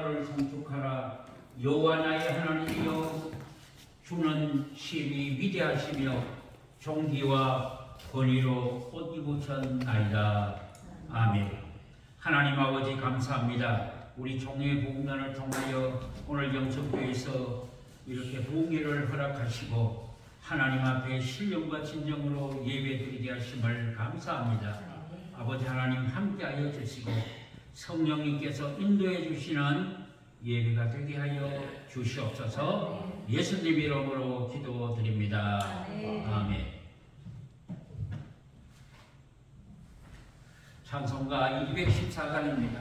를 성축하라. 여호와 나의 하나님이여, 주는 심히 위대하시며 존귀와 권위로 옷 입으셨나이다. 아멘. 하나님 아버지 감사합니다. 우리 종의 부흥단을 통하여 오늘 영성교회에서 이렇게 부흥회를 허락하시고 하나님 앞에 신령과 진정으로 예배드리게 하심을 감사합니다. 아버지 하나님 함께하여 주시고 성령님께서 인도해 주시는 예배가 되게 하여 주시옵소서. 예수님 이름으로 기도드립니다. 아멘. 찬송가 214간입니다.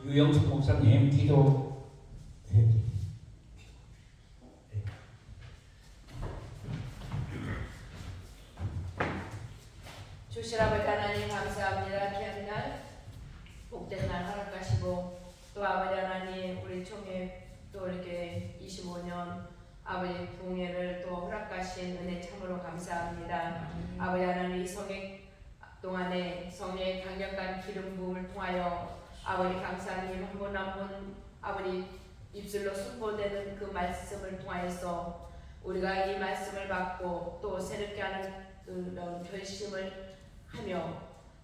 유영숙 목사님 기도 주신 아버지 하나님 감사합니다. 귀한 날, 복된 날 허락하시고 또 아버지 하나님 우리 총회 또 이렇게 25년 아버지 부흥회를 또 허락하신 은혜 참으로 감사합니다. 아버지 하나님 이 성회 동안에 성령의 강력한 기름 부음을 통하여 아버지 강사님 한 분 한 분 아버지 입술로 선포되는 그 말씀을 통하여서 우리가 이 말씀을 받고 또 새롭게 하는 그런 결심을 하며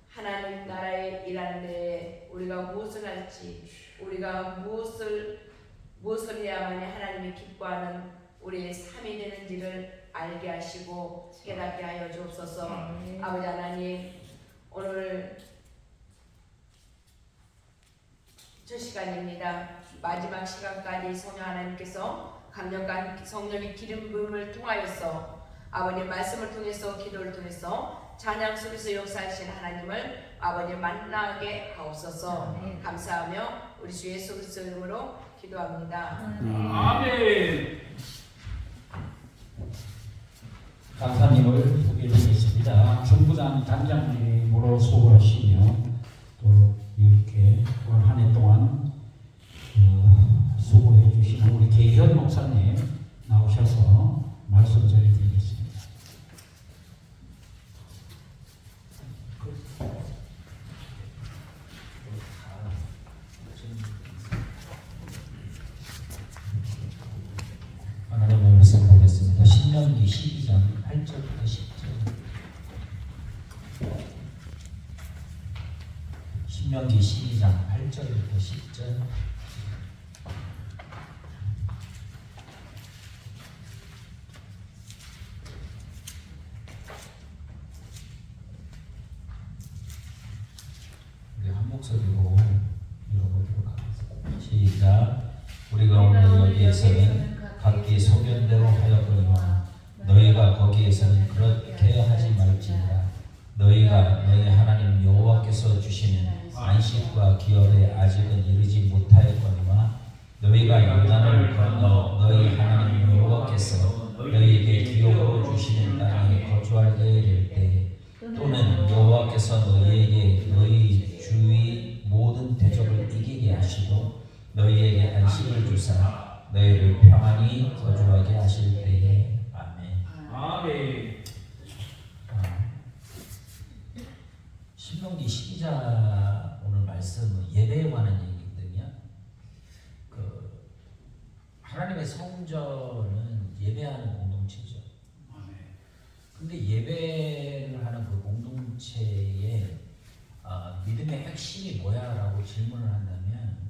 하나님 나라에 일하는 데에 우리가 무엇을 할지 우리가 무엇을 해야만이 하나님이 기뻐하는 우리의 삶이 되는지를 알게 하시고 깨닫게 하여 주옵소서. 아버지 하나님 오늘 저 시간입니다. 마지막 시간까지 성령 하나님께서 강력한 성령의 기름 부음을 통하여서 아버님 말씀을 통해서 기도를 통해서 찬양 속에서 역사하신 하나님을 아버지 만나게 하옵소서. 감사하며 우리 주 예수 그리스도 이름으로 기도합니다. 아멘. 강사님을 소개드리겠습니다. 정부장 단장님으로 수고하시며 또 이렇게 올 한 해 동안 수고해 주시는 우리 계현 목사님 나오셔서 말씀 전해드리겠습니다. 하나님의 말씀 보겠습니다. 신명기 12장 8절부터 10절. 신명기 12장 8절부터 10절. 우리 한 목소리로 읽어보도록 하겠습니다. 시작. 우리가 오늘 여기에서는 각기 소견대로 하였거니와 너희가 거기에서는 그렇게 하지 말지니라. 너희가 너희 하나님 여호와께서 주시는 안식과 기업에 아직은 이르지 못하였거니와 너희가 요단을 건너 너희 하나님 여호와께서 너희에게 기업으로 주시는 땅에 거주하게 될 때에 또는 여호와께서 너희에게 너희 주위 모든 대적을 이기게 하시고 너희에게 안식을 주사 너희를 평안히 거주하게 하실 때에 아멘. 아멘. 신명기 12장 오늘 말씀은 예배에 관한 얘기거든요. 하나님의 성전은 예배하는 공동체죠. 아멘. 근데 예배를 하는 그 공동체의 믿음의 핵심이 뭐야라고 질문을 한다면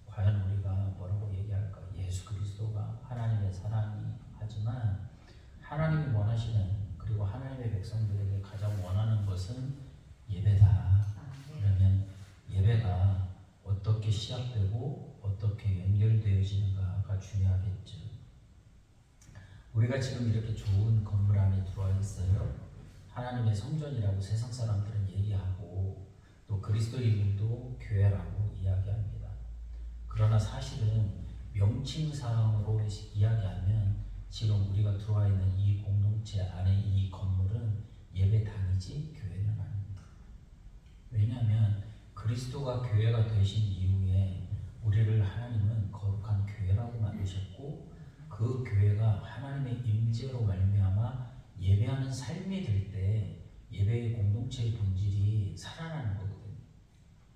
과연 우리가 뭐라고 얘기할까? 예수 그리스도가 하나님의 사랑이 하지만 하나님이 원하시는 그리고 하나님의 백성들에게 가장 원하는 것은 예배다. 그러면 예배가 어떻게 시작되고 어떻게 연결되어지는가가 중요하겠죠. 우리가 지금 이렇게 좋은 건물 안에 들어와 있어요. 하나님의 성전이라고 세상 사람들은 얘기하고 또 그리스도인들도 교회라고 이야기합니다. 그러나 사실은 명칭상으로 이야기하면 지금 우리가 들어와 있는 이 공동체 안에 이 건물은 예배당이지 교회는 아닙니다. 왜냐하면 그리스도가 교회가 되신 이후에 우리를 하나님은 거룩한 교회라고 만드셨고 그 교회가 하나님의 임재로 말미암아 예배하는 삶이 될 때 예배의 공동체의 본질이 살아나는 거거든요.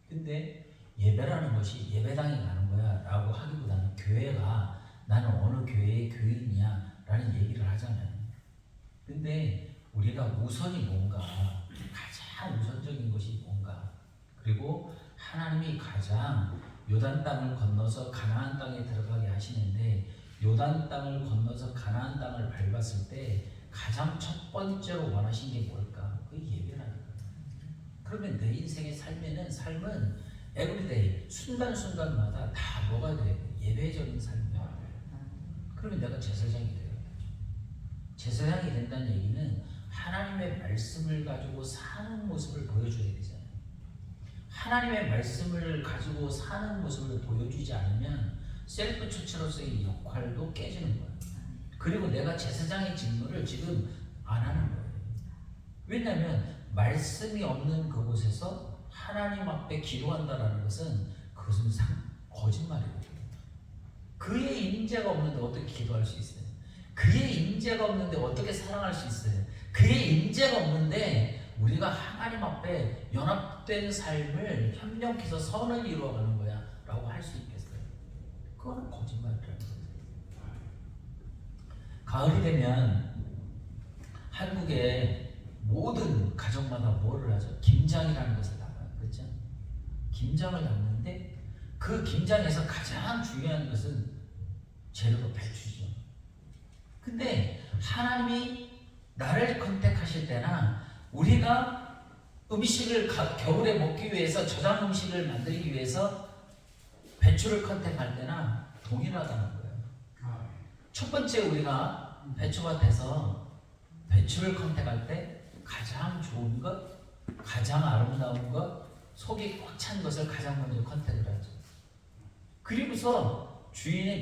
근데 예배라는 것이 예배당에 가는 거야 라고 하기보다는 교회가 나는 어느 교회의 교인이야 라는 얘기를 하잖아요. 근데 우리가 우선이 뭔가, 가장 우선적인 것이 뭔가, 그리고 하나님이 가장 요단 땅을 건너서 가나안 땅에 들어가게 하시는데 요단 땅을 건너서 가나안 땅을 밟았을 때 가장 첫 번째로 원하신 게 뭘까? 그 예배라니까. 그러면 내 인생의 삶은 에브리데이 순간순간마다 다 뭐가 돼? 예배적인 삶이야. 그러면 내가 제사장이 돼요. 제사장이 된다는 얘기는 하나님의 말씀을 가지고 사는 모습을 보여줘야 되잖아요. 하나님의 말씀을 가지고 사는 모습을 보여주지 않으면 셀프 처치로서의 역할도 깨지는 거예요. 그리고 내가 제사장의 직무를 지금 안 하는 거예요. 왜냐하면 말씀이 없는 그곳에서 하나님 앞에 기도한다는 것은 그것은 거짓말이거든요. 그의 임재가 없는데 어떻게 기도할 수 있어요? 그의 임재가 없는데 어떻게 사랑할 수 있어요? 그의 임재가 없는데 우리가 하나님 앞에 연합된 삶을 협력해서 선을 이루어가는 거야 라고 할 수 있겠어요? 그거는 거짓말이라는 거예요. 가을이 되면 한국의 모든 가정마다 뭐를 하죠? 김장이라는 것을 담아요. 그렇죠? 김장을 담는데 그 김장에서 가장 중요한 것은 재료가 배추죠. 근데 하나님이 나를 컨택하실 때나 우리가 음식을 겨울에 먹기 위해서 저장 음식을 만들기 위해서 배추를 컨택할 때나 동일하다는 거예요. 첫 번째 우리가 배추밭에서 배추를 컨택할 때 가장 좋은 것, 가장 아름다운 것, 속이 꽉 찬 것을 가장 먼저 컨택을 하죠. 그리고서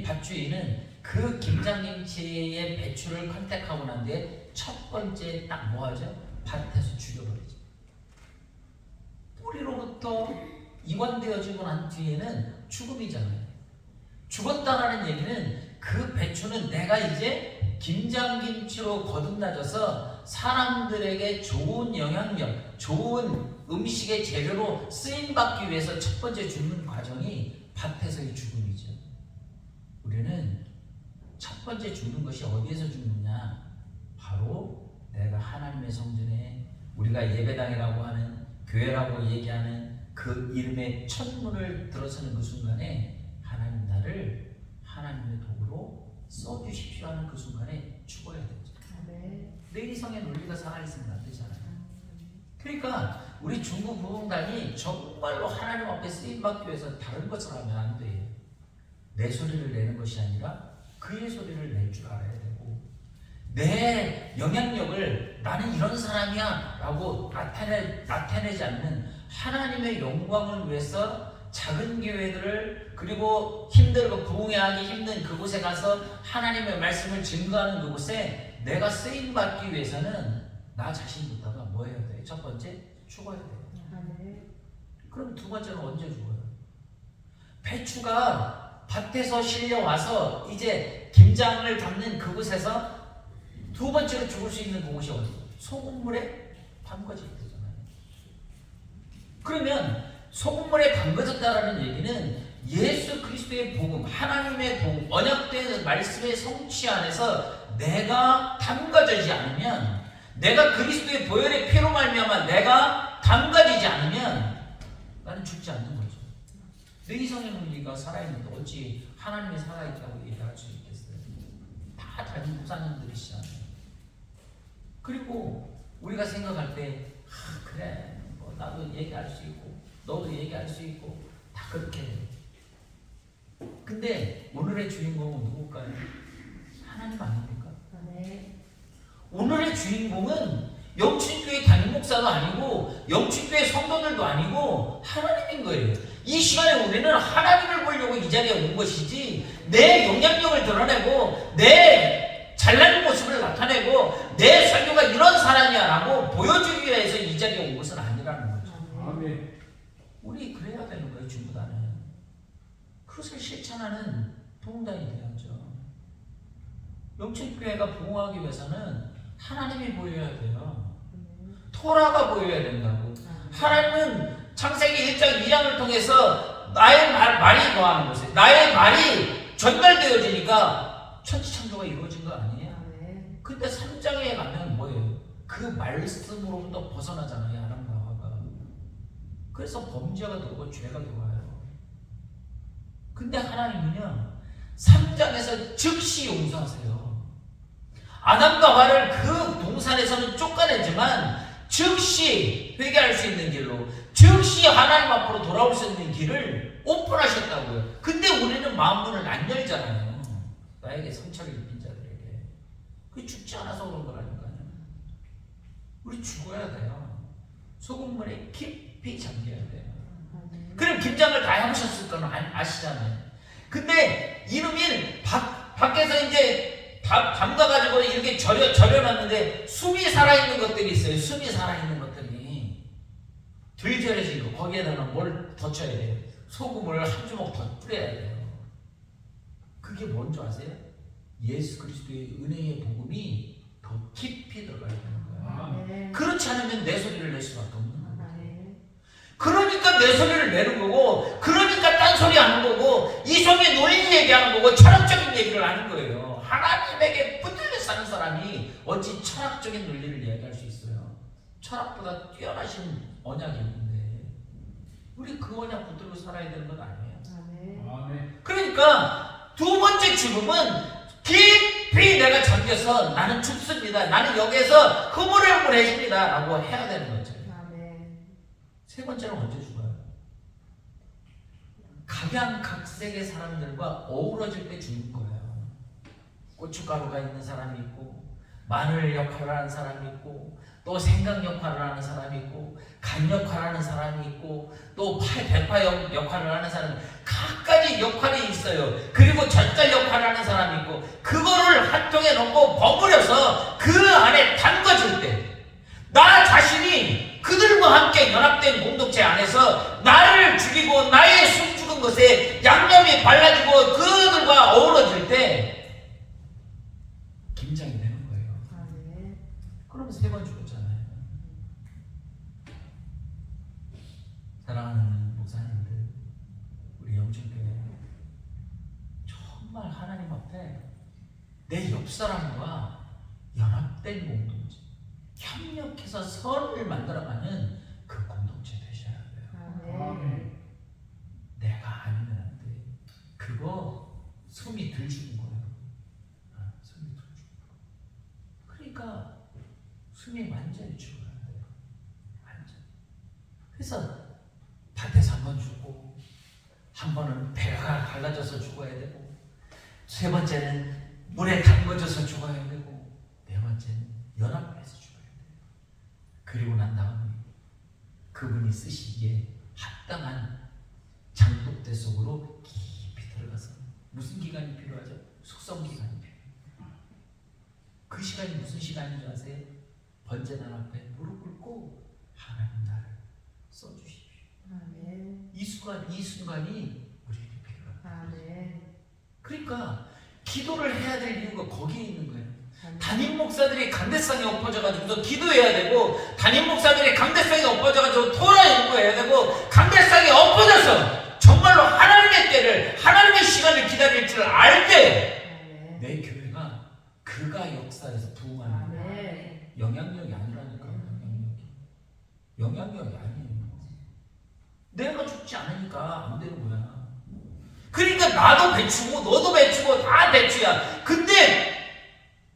밭주인은 그 김장김치의 배추를 컨택하고 난 뒤에 첫 번째 딱 뭐 하죠? 밭에서 죽여버리죠. 뿌리로부터 이관되어지고 난 뒤에는 죽음이잖아요. 죽었다라는 얘기는 그 배추는 내가 이제 김장김치로 거듭나져서 사람들에게 좋은 영향력, 좋은 음식의 재료로 쓰임받기 위해서 첫 번째 죽는 과정이 밭에서의 죽음이죠. 우리는 첫 번째 죽는 것이 어디에서 죽느냐? 바로 내가 하나님의 성전에 우리가 예배당이라고 하는 교회라고 얘기하는 그 이름의 첫 문을 들어서는 그 순간에 하나님 나를 하나님의 도구로 써주십시오 하는 그 순간에 죽어야 되죠. 내 이성의 논리가 살아있으면 안 되잖아요. 그러니까 우리 중국 부흥단이 정말로 하나님 앞에 쓰임받기 위해서 다른 것을 하면 안 돼요. 내 소리를 내는 것이 아니라 그의 소리를 낼 줄 알아야 되고, 내 영향력을 나는 이런 사람이야 라고 나타내지 않는 하나님의 영광을 위해서 작은 교회들을, 그리고 힘들고 부흥하기 힘든 그곳에 가서 하나님의 말씀을 증거하는 그곳에 내가 쓰임받기 위해서는 나 자신부터가 뭐 해야 돼? 첫 번째, 죽어야 돼. 그럼 두 번째는 언제 죽어요? 배추가 밭에서 실려와서 이제 김장을 담는 그곳에서 두 번째로 죽을 수 있는 그곳이 어디? 소금물에 담궈질 때잖아요. 그러면 소금물에 담궈졌다라는 얘기는 예수 그리스도의 복음, 하나님의 복음, 언약된 말씀의 성취 안에서 내가 담가지지 않으면, 내가 그리스도의 보혈의 피로 말미암아 내가 담가지지 않으면 나는 죽지 않는 거죠. 내 이성의 논리가 살아있는데 어찌 하나님이 살아있다고 얘기할 수 있겠어요? 다 다른 목사님들이시잖아요. 그리고 우리가 생각할 때 그래 뭐 나도 얘기할 수 있고 너도 얘기할 수 있고 다 그렇게 해요. 근데 오늘의 주인공은 누굴까요? 하나님 아닙니까? 오늘의 주인공은 영춘교회 담임 목사도 아니고 영춘교회 성도들도 아니고 하나님인 거예요. 이 시간에 우리는 하나님을 보려고 이 자리에 온 것이지, 내 영향력을 드러내고 내 잘난 모습을 나타내고 내 설교가 이런 사람이야 라고 보여주기 위해서 이 자리에 온 것은 아니라는 거죠. 아멘. 우리 그래야 되는 거예요. 중보다는 그것을 실천하는 부흥단이 되어야죠. 영춘교회가 부흥하기 위해서는 하나님이 보여야 돼요. 토라가 보여야 된다고. 하나님은 창세기 1장 2장을 통해서 나의 말이 거하는 곳에 나의 말이 전달되어지니까 천지창조가 이루어진 거 아니에요? 근데 3장에 가면 뭐예요? 그 말씀으로부터 벗어나잖아요. 아담과 하와가. 그래서 범죄가 들어오고 죄가 들어와요. 근데 하나님은요 3장에서 즉시 용서하세요. 아담과 하와를 그 동산에서는 쫓아내지만 즉시 회개할 수 있는 길로, 즉시 하나님 앞으로 돌아올 수 있는 길을 오픈하셨다고요. 근데 우리는 마음문을 안 열잖아요. 나에게 상처를 입힌 자들에게. 그게 죽지 않아서 그런 거라니까요. 우리 죽어야 돼요. 소금물에 깊이 잠겨야 돼요. 그럼 김장을 다 해보셨을 건 아시잖아요. 근데 이놈이 밖에서 이제 담가가지고 이렇게 절여놨는데 숨이 살아있는 것들이 있어요. 숨이 살아있는 것들이 덜 절여진 거, 거기에다가 뭘 더 쳐야 돼요? 소금을 한 주먹 더 뿌려야 돼요. 그게 뭔지 아세요? 예수 그리스도의 은혜의 복음이 더 깊이 들어가야 되는 거예요. 그렇지 않으면 내 소리를 낼 수밖에 없는 거예요. 그러니까 내 소리를 내는 거고, 그러니까 딴소리 하는 거고, 이성의 논리 얘기하는 거고, 철학적인 얘기를 하는 거예요. 하나님에게 붙들려 사는 사람이 어찌 철학적인 논리를 이야기할 수 있어요? 철학보다 뛰어나신 언약이 있는데 우리 그 언약 붙들고 살아야 되는 건 아니에요. 아멘. 그러니까 두 번째 죽음은 깊이 내가 잠겨서 나는 죽습니다. 나는 여기에서 흐물흐물해집니다. 라고 해야 되는 거죠. 세 번째는 언제 죽어요? 각양각색의 사람들과 어우러질 때 죽는 거예요. 고춧가루가 있는 사람이 있고, 마늘 역할을 하는 사람이 있고, 또 생강 역할을 하는 사람이 있고, 간 역할을 하는 사람이 있고, 또 대파 역할을 하는 사람이, 각가지 역할이 있어요. 그리고 젓갈 역할을 하는 사람이 있고, 그거를 한 통에 넣고 버무려서 그 안에 담궈질 때 나 자신이 그들과 함께 연합된 공동체 안에서 나를 죽이고 나의 숨 죽은 것에 양념이 발라지고 그들과 어우러질 때 김장이 되는 거예요. 그럼 세 번 죽었잖아요. 사랑하는 목사님들, 우리 영천교회 정말 하나님 앞에 내 옆 사람과 연합된 공동체, 협력해서 선을 만들어가는 그 공동체 되셔야 돼요. 아멘. 내가 아니면 안 돼. 그거 숨이 들 죽은 거예요. 숨이 들 죽은 거. 그러니까 숨이 완전히 죽어야 돼요. 완전. 그래서 밭에서 한 번 죽고, 한 번은 배가 갈라져서 죽어야 되고, 세 번째는 물에 담궈져서 죽어야 되고, 네 번째는 연합해서 죽어야 돼요. 그리고 난 다음에 그분이 쓰시기에 합당한 장독대 속으로 깊이 들어가서 무슨 기간이 필요하죠? 숙성 기간이 필요해요. 그 시간이 무슨 시간인 줄 아세요? 번제단 앞에 무릎 꿇고 하나님 나를 써주십시오. 이 순간이 우리에게 필요해요. 그러니까 기도를 해야 될 이유가 거기에 있는 거예요. 담임 목사들이 강대상에 엎어져가지고 기도해야 되고, 담임 목사들이 강대상에 엎어져가지고 토라 연구해야 되고, 강대상에 엎어져서 정말로 하나님의 때를, 하나님의 시간을 기다릴 줄 알 때 내 교회가 그가 역사에서 부흥하는 영향력이 아니라니까. 영향력이 아니에요. 내가 죽지 않으니까 안 되는 거야. 그러니까 나도 배추고 너도 배추고 다 배추야. 근데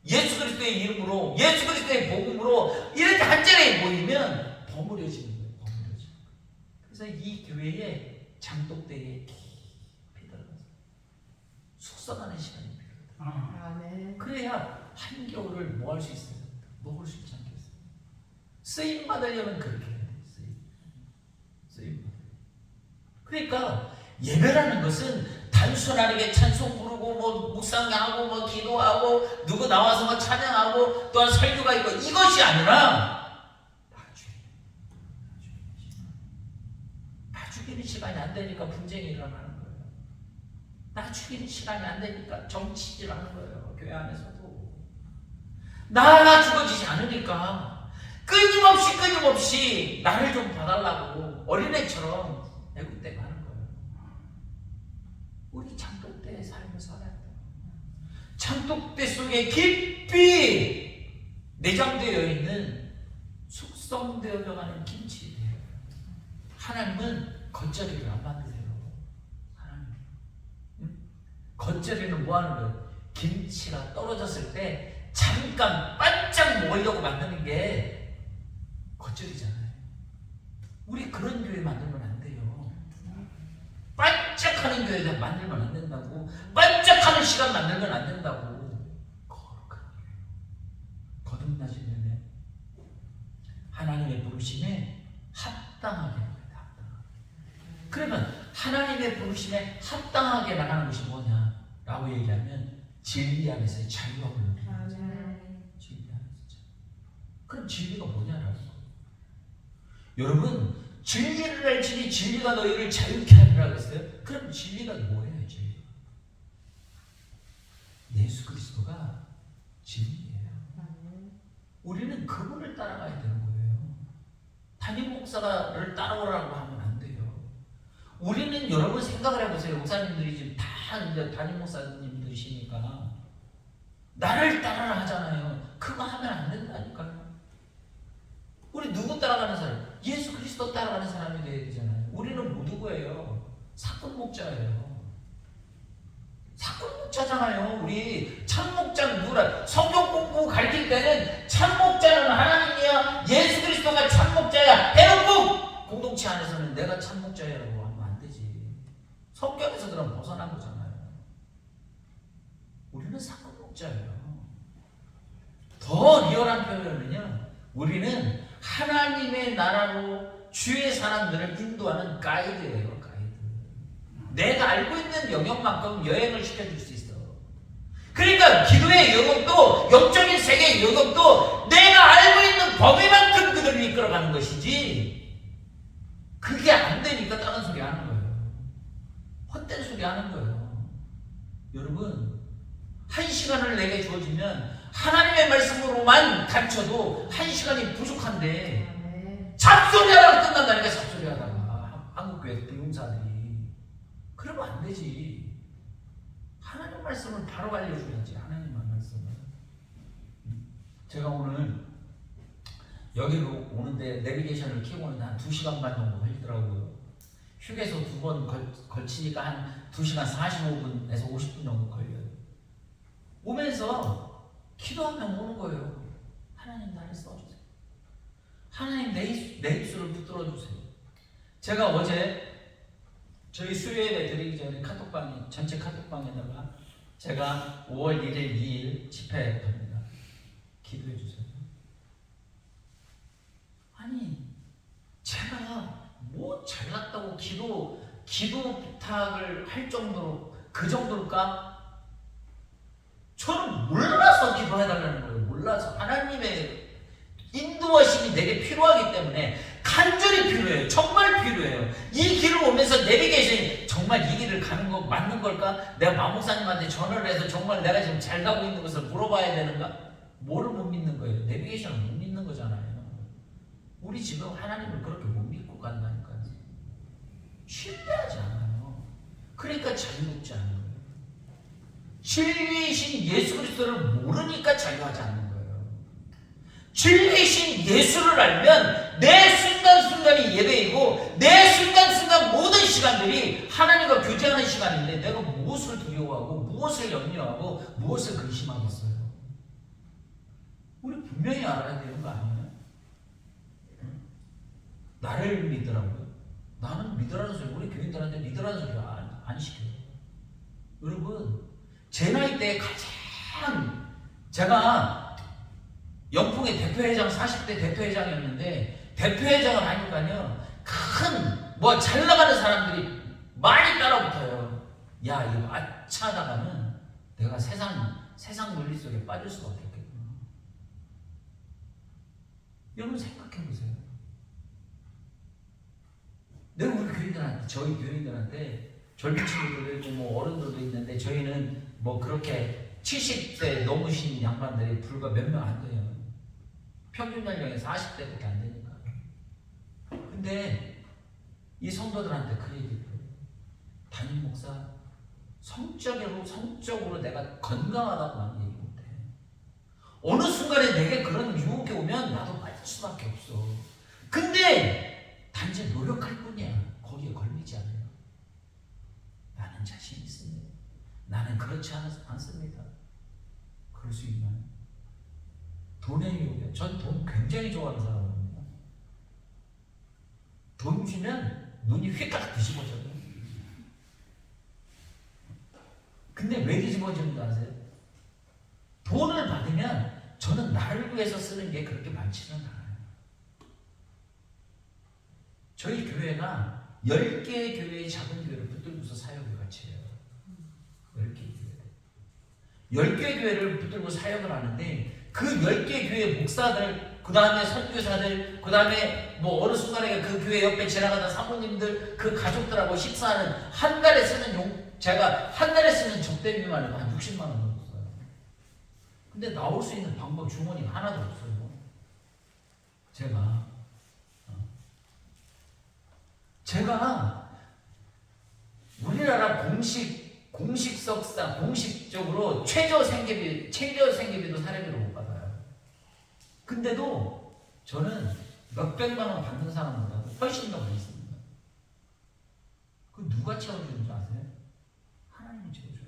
예수 그리스도의 이름으로, 예수 그리스도의 복음으로 이렇게 한 자리에 모이면 버무려지는 거예요. 버무려지는 거예요. 그래서 이 교회에 장독대에 깊이 들어가서 숙성하는 시간이 필요해요. 그래야 한겨울을 뭐 할 수 있어요? 먹을 수 있지 않겠어요? 쓰임 받으려면 그렇게 해야 돼요. 쓰임 받으려면. 그러니까 예배라는 것은 단순하게 찬송 부르고 뭐 묵상하고 뭐 기도하고 누구 나와서 뭐 찬양하고 또한 설교가 있고 이것이 아니라 나 죽이는 시간이 안 되니까 분쟁이 일어나는 거예요. 나 죽이는 시간이 안 되니까 정치질 하는 거예요. 교회 안에서도 나가 죽어지지 않으니까 끊임없이 나를 좀 봐달라고 어린애처럼 애국대고 하는 거예요. 우리 장독대의 삶을 살아야 돼요. 장독대 속에 깊이 내장되어 있는 숙성되어 가는 김치예요. 하나님은 겉절이를 안 만드세요. 하나님, 겉절이는 뭐 하는 거예요? 김치가 떨어졌을 때 잠깐 반짝 먹으려고 만드는 게 겉절이잖아요. 우리 그런 교회 만들면 안 돼요. 반짝하는 교회 만들면 안 된다고. 반짝하는 시간 만들면 안 된다고. 거룩한 교회, 거듭나신 은혜, 하나님의 부르심에 합당하게 해야 돼. 합당하게. 그러면 하나님의 부르심에 합당하게 나가는 것이 뭐냐라고 얘기하면 진리 안에서의 자유함을 누리는 거죠. 진리 안에서. 그럼 진리가 뭐냐라는 거예요. 여러분, 진리를 알지니 진리가 너희를 자유케 하리라고 했어요. 그럼 진리가 뭐예요? 진리가? 예수 그리스도가 진리예요. 우리는 그분을 따라가야 되는 거예요. 담임 목사를 따라오라고 하면 우리는 여러분 생각을 해보세요. 목사님들이 지금 다 이제 담임 목사님들이시니까 나를 따라라 하잖아요. 그거 하면 안 된다니까요. 우리 누구 따라가는 사람? 예수 그리스도 따라가는 사람이 돼야 되잖아요. 우리는 뭐 누구예요? 사건 목자예요. 사건 목자잖아요. 우리 참목자는 누구라? 성경 공부 가르칠 때는 참목자는 하나님이야. 예수 그리스도가 참목자야. 해놓고 공동체 안에서는 내가 참목자야라고 하면 안 되지. 성경에서 그럼 벗어난 거잖아요. 우리는 사건 목자예요. 더 리얼한 표현은요, 우리는 하나님의 나라로 주의 사람들을 인도하는 가이드예요. 내가 알고 있는 영역만큼 여행을 시켜줄 수 있어. 그러니까 기도의 영역도 영적인 세계의 영역도 내가 알고 있는 범위만큼 그들을 이끌어가는 것이지, 그게 안 되니까 다른 소리 하는 거예요. 헛된 소리 하는 거예요. 여러분, 1시간을 내게 주어지면 하나님의 말씀으로만 가르쳐도 1시간이 부족한데 잡소리하다가 끝난다니까. 잡소리하다가 한국교회 부용사들이. 그러면 안 되지. 하나님 말씀을 바로 알려줘야지. 하나님의 말씀을. 제가 오늘 여기로 오는데 내비게이션을 켜고 오는데 한 2시간 반 정도 걸리더라고요. 휴게소 2번 걸치니까 한 2시간 45분에서 50분 정도 걸려요. 오면서 기도하면 오는 거예요. 하나님 나를 써주세요. 하나님 내 입술을 붙들어 주세요. 제가 어제 저희 수요일에 드리기 전에 카톡방에, 전체 카톡방에다가 제가 5월 1일, 2일 집회합니다. 기도해 주세요. 아니, 제가 뭐 잘났다고 기도 부탁을 할 정도로, 그 정도일까? 저는 몰라서 기도해달라는 거예요. 몰라서. 하나님의 인도하심이 내게 필요하기 때문에 간절히 필요해요. 정말 필요해요. 이 길을 오면서 내비게이션이 정말 이 길을 가는 거 맞는 걸까? 내가 마목사님한테 전화를 해서 정말 내가 지금 잘 가고 있는 것을 물어봐야 되는가? 뭐를 못 믿는 거예요? 내비게이션을 못 믿는 거잖아요. 우리 지금 하나님을 그렇게 못 믿고 간다니까요. 신뢰하지 않아요. 그러니까 자유롭지 않은 거예요. 진리이신 예수 그리스도를 모르니까 자유하지 않는 거예요. 진리이신 예수를 알면 내 순간순간이 예배이고 내 순간순간 모든 시간들이 하나님과 교제하는 시간인데 내가 무엇을 두려워하고 무엇을 염려하고 무엇을 근심하겠어요? 우리 분명히 알아야 되는 거 아니에요? 나를 믿으라고요? 나는 믿으라는 소리, 우리 교인들한테 믿으라는 소리 안 시켜요. 여러분, 제 나이 때 가장 제가 영풍의 대표회장 40대 대표회장이었는데 대표회장을 하니까요 큰 뭐 잘 나가는 사람들이 많이 따라붙어요. 야 이거 아차하다가는 내가 세상 논리 속에 빠질 수밖에 없겠구나. 여러분 생각해보세요. 내가 우리 교인들한테, 저희 교인들한테 젊은 친구들도 있고 뭐 어른들도 있는데 저희는 뭐 그렇게 70대 넘으신 양반들이 불과 몇 명 안 돼요. 평균 연령이 40대밖에 안 되니까. 근데 이 성도들한테 그 얘기를 해요. 담임 목사, 성적으로 내가 건강하다고 하는 얘기 못해. 어느 순간에 내게 그런 유혹이 오면 나도 맞을 수밖에 없어. 근데 단지 노력할 뿐이야. 거기에 걸리지 않아요. 나는 자신 있습니다. 나는 그렇지 않습니다. 그럴 수 있나요? 돈의 유혹이요. 전 돈 굉장히 좋아하는 사람입니다. 돈 주면 눈이 휘딱 뒤집어져요. 근데 왜 뒤집어지는 줄 아세요? 돈을 받으면 저는 나를 위해서 쓰는 게 그렇게 많지는 않아요. 저희 교회가 10개의 교회의 작은 교회를 붙들고서 사역을 같이 해요. 10개의 교회. 10개의 교회를 붙들고 사역을 하는데 그 10개의 교회 목사들, 그 다음에 선교사들, 그 다음에 뭐 어느 순간에 그 교회 옆에 지나가던 사모님들, 그 가족들하고 식사하는 한 달에 쓰는 제가 한 달에 쓰는 접대비만 해도 한 60만 원 정도 써요. 근데 나올 수 있는 방법 주머니가 하나도 없어요. 제가 우리나라 공식 석사 공식적으로 최저 생계비도 사례비로 못 받아요. 근데도 저는 몇백만 원 받는 사람보다도 훨씬 더 많이 씁니다. 그 누가 채워주는 줄 아세요? 하나님이 채워줘요.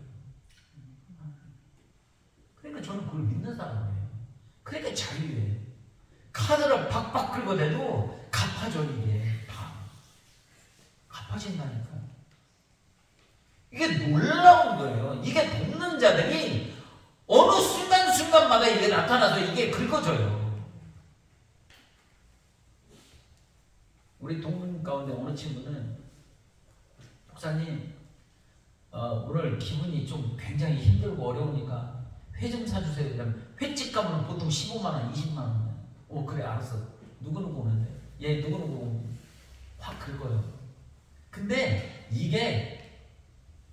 그러니까 저는 그걸 믿는 사람이에요. 그러니까 자유예요. 카드를 박박 긁어대도 갚아줘. 이게 다 갚아진다니까. 이게 놀라운 거예요. 이게 돕는 자들이 어느 순간순간마다 이게 나타나서 이게 긁어져요. 우리 동문 가운데 어느 친구는 목사님 오늘 기분이 좀 굉장히 힘들고 어려우니까 회 좀 사주세요. 그러면 횟집 가면 보통 15만 원, 20만 원이야. 그래 알았어. 누구누구 오는데? 얘 누구누구 오는데? 확 긁어요. 근데 이게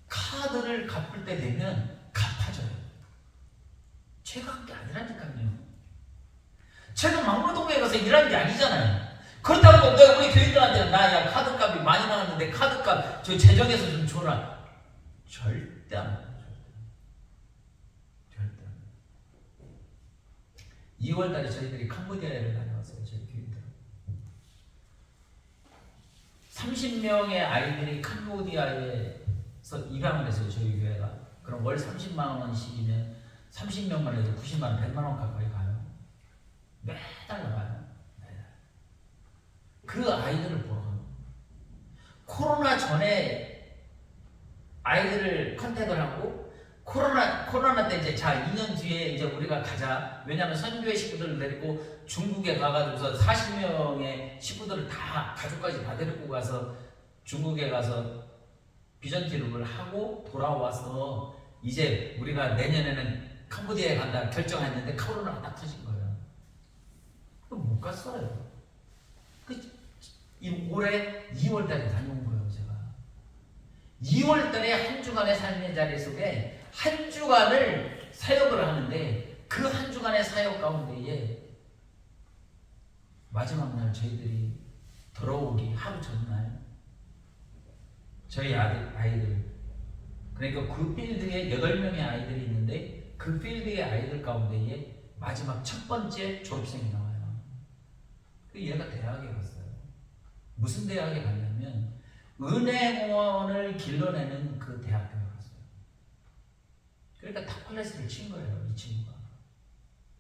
카드를 갚을 때 되면 갚아져요. 제가 한 게 아니라니까요. 제가 막무동에 가서 일한 게 아니잖아요. 그렇다고 내가 우리 교인들한테 나야 카드값이 많이 나왔는데 카드값 저 재정에서 좀 줘라. 절대 안 해요. 절대 안 해요. 2월 달에 저희들이 캄보디아를 다녀왔어요. 저희 교인들 30명의 아이들이 캄보디아에서 입양을 했어요. 저희 교회가. 그럼 월 30만 원씩이면 30명만 해도 90만 원, 100만 원 가까이 가요. 매달 나가요. 그 아이들을 보러 가요. 코로나 전에 아이들을 컨택을 하고 코로나 때 이제 2년 뒤에 이제 우리가 가자. 왜냐하면 선교회 식구들을 데리고 중국에 가가지고서 40명의 식구들을 다 가족까지 다 데리고 가서 중국에 가서 비전티룩을 하고 돌아와서 이제 우리가 내년에는 캄보디아에 간다 결정했는데 코로나가 딱 터진 거예요. 못 갔어요. 올해 2월 달에 다녀온 거예요, 제가. 2월 달에 한 주간의 삶의 자리 속에 한 주간을 사역을 하는데 그 한 주간의 사역 가운데에 마지막 날 저희들이 돌아오기 하루 전날 저희 아이들 그러니까 그 필드에 8명의 아이들이 있는데 그 필드의 아이들 가운데에 마지막 첫 번째 졸업생이 나와요. 얘가 대학에 갔어요. 무슨 대학에 갔냐면 은행원을 길러내는 그 대학교에 갔어요. 그러니까 탑클래스를 친 거예요, 이 친구가.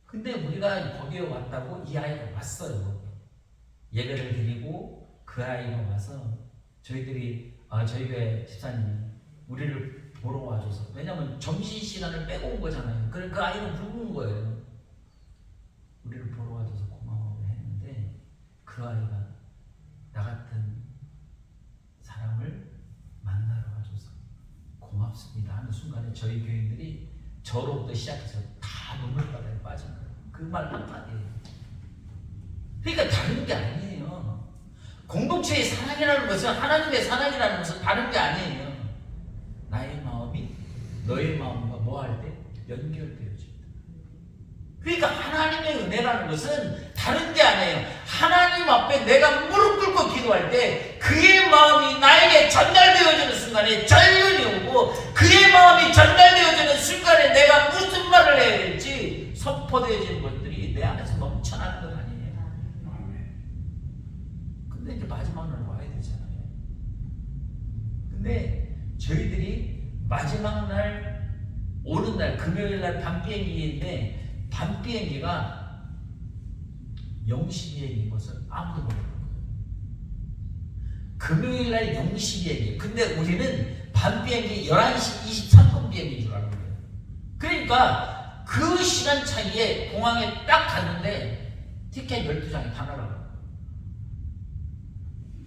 근데 우리가 거기에 왔다고 이 아이가 왔어요. 예배를 드리고 그 아이가 와서 저희들이 저희 교회 집사님이 우리를 보러 와줘서, 왜냐면 점심시간을 빼고 온 거잖아요. 그래서 그 아이는 굶은 거예요. 우리를 보러 와줘서 고마워 했는데 그 아이가 나 같은 사람을 만나러 와줘서 고맙습니다 하는 순간에 저희 교인들이 저로부터 시작해서 다 눈물바다에 빠진 거예요. 그 말 한마디예요. 그러니까 다른 게 아니에요. 공동체의 사랑이라는 것은 하나님의 사랑이라는 것은 다른 게 아니에요. 나의 마음이 너의 마음과 뭐 할 때 연결되어집니다. 그러니까 하나님의 은혜라는 것은 다른 게 아니에요. 하나님 앞에 내가 무릎 꿇고 기도할 때 그의 마음이 나에게 전달되어지는 순간에 전륜이 오고 그의 마음이 전달되어지는 순간에 내가 무슨 말을 해야 될지 선포되어지는 것들이 내 안에서 넘쳐나는 것 아니에요. 근데 이제 마지막 날 와야 되잖아요. 근데 저희들이 마지막 날 오는 날 금요일 날 밤 비행기인데 밤 비행기가 0시 비행기인 것을 아무도 모르는 거예요. 금요일 날 0시 비행기. 근데 우리는 밤 비행기 11시 23분 비행기인 줄 아는 거예요. 그러니까 그 시간 차이에 공항에 딱 갔는데 티켓 12장이 다 날아가요.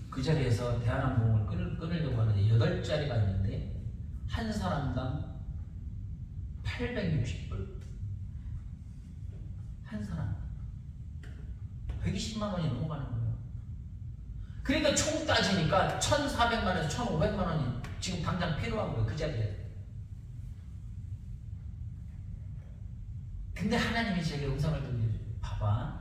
그 자리에서 대한항공을 끊으려고 하는데 8자리가 있는데 한 사람당 860불. 한 사람 120만 원이 넘어가는 거예요. 그러니까 총 따지니까 1,400만 원에서 1,500만 원이 지금 당장 필요한 거예요. 그 자리에. 근데 하나님이 제게 음성을 들려줘요. 봐봐,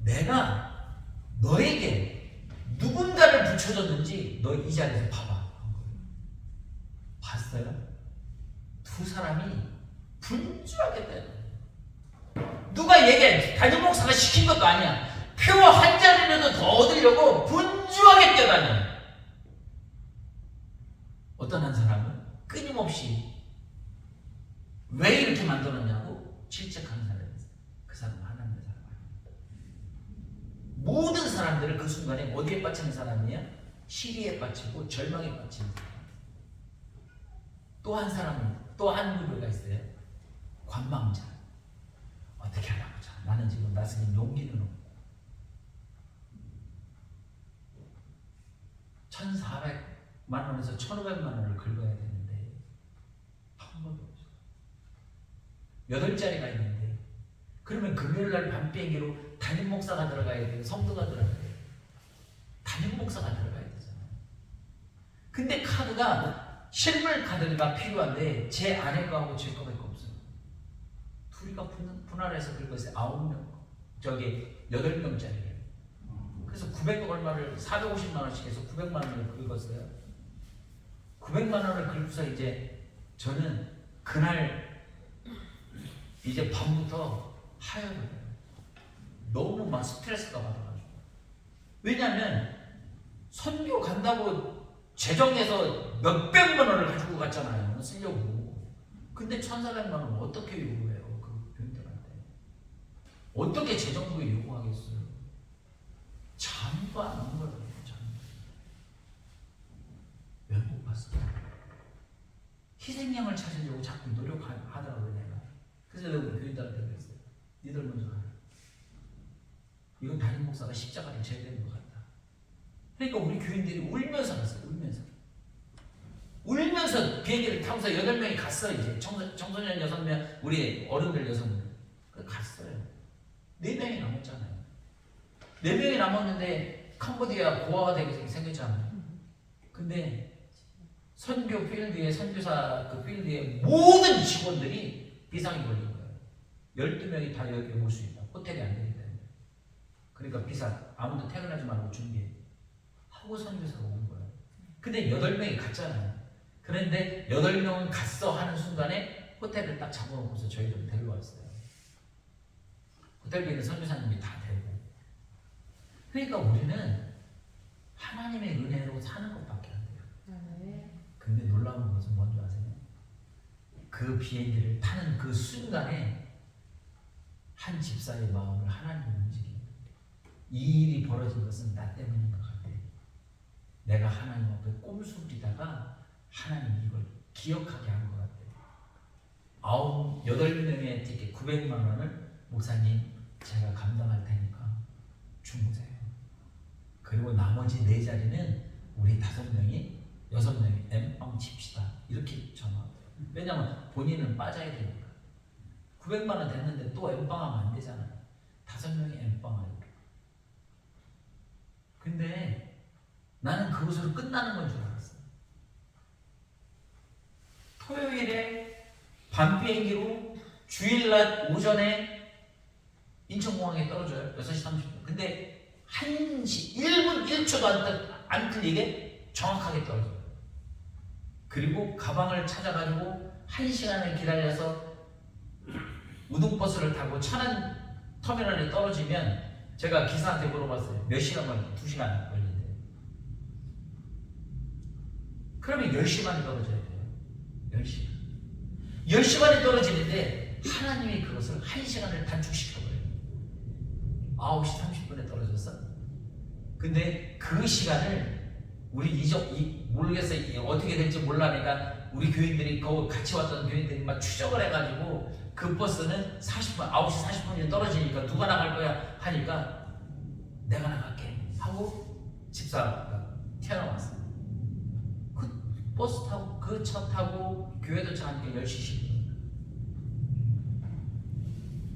내가 너에게 누군가를 붙여줬는지 너 이 자리에서 봐봐. 두 사람이 분주하겠다. 누가 얘기해? 담임 목사가 시킨 것도 아니야. 표 한 자리라도 더 얻으려고 분주하게 뛰어다녀. 어떤 한 사람은 끊임없이 왜 이렇게 만들었냐고 질책하는 사람이 있어요. 그 사람은 하나님의 사람 아니에요. 모든 사람들을 그 순간에 어디에 빠지는 사람이야? 시기에 빠지고 절망에 빠지는 사람. 또 한 사람은 또 한 부류가 있어요. 관망자. 어떻게 하나 보자. 나는 지금 나서는 용기는 없고 1,400만 원에서 1,500만 원을 긁어야 되는데 한 번도 없어. 8자리가 있는데 그러면 금요일날 밤 비행기로 담임 목사가 들어가야 돼요? 성도가 들어가야 돼요? 담임 목사가 들어가야 되잖아요. 근데 카드가 실물 카드가 필요한데 제 아내가하고 제 거밖에 없어요. 둘이가 분할해서 긁었어요. 9명. 저기 8명짜리예요. 그래서 900 얼마를 450만 원씩 해서 900만 원을 긁었어요. 900만 원을 긁고서 이제 저는 그날 이제 밤부터 하혈을 해요. 너무 막 스트레스가 받아가지고. 왜냐하면 선교 간다고 재정에서 몇백만 원을 가지고 갔잖아요. 쓰려고. 근데 1,400만 원 어떻게 요구해요? 그 교인들한테. 어떻게 재정부에 요구하겠어요? 잠도 안 오는 거예요. 왜 못 봤어? 희생양을 찾으려고 자꾸 노력하더라고요. 내가. 그래서 내가 우리 교인들한테 그랬어요. 니들 먼저 가라. 이건 담임 목사가 십자가를 져야 되는 것 같다. 그러니까 우리 교인들이 울면서 갔어요. 울면서 비행기를 타고서 8명이 갔어요. 이제 청소년 6명, 우리 어른들 6명. 갔어요. 4명이 남았잖아요. 4명이 남았는데 캄보디아 고아가 되게 생겼잖아요. 근데 선교 필드에, 선교사 그 필드에 모든 직원들이 비상이 걸린 거예요. 12명이 다 여기 올 수 있다. 호텔이 안 되기 때문에. 그러니까 비상, 아무도 퇴근하지 말고 준비해. 하고 선교사가 온 거예요. 근데 8명이 갔잖아요. 그런데 8명은 갔어 하는 순간에 호텔을 딱 잡아놓고서 저희를 데려왔어요. 호텔에 있는 선교사님이 다 데리고. 그러니까 우리는 하나님의 은혜로 사는 것밖에 안 돼요. 근데 놀라운 것은 뭔지 아세요? 그 비행기를 타는 그 순간에 한 집사의 마음을 하나님이 움직여요. 이 일이 벌어진 것은 나 때문인 것 같아. 내가 하나님 앞에 꼼수부리다가 하나님이 이걸 기억하게 한 것 같아요. 8명의 티켓 900만 원을 목사님 제가 감당할 테니까 주무세요. 그리고 나머지 4자리는 우리 5명이 6명이 엠빵 칩시다. 이렇게 전화하더라고요. 왜냐면 본인은 빠져야 되니까. 900만 원 됐는데 또 엠빵하면 안 되잖아요. 5명이 엠빵하고. 근데 나는 그것으로 끝나는 건 줄 알았어요. 토요일에 밤 비행기로 주일날 오전에 인천공항에 떨어져요. 6시 30분. 근데 1시 1분 1초도 안 틀리게 정확하게 떨어져요. 그리고 가방을 찾아가지고 1시간을 기다려서 우등버스를 타고 천안 터미널에 떨어지면 제가 기사한테 물어봤어요. 몇 시간 걸려? 2시간 걸린대요. 그러면 10시간이 떨어져야 돼요. 10시간. 10시간이 떨어지는데 하나님이 그것을 1시간을 단축시켜버려요. 9시 30분에 떨어졌어. 근데 그 시간을 우리 모르겠어요. 어떻게 될지 몰라니까 우리 교인들이 같이 왔던 교인들이 막 추적을 해가지고 그 버스는 40분, 9시 40분이 떨어지니까 누가 나갈 거야 하니까 내가 나갈게 하고 집사가 튀어나왔어요. 그 버스 타고 그 차 타고 교회 도착하니까 10시 10분.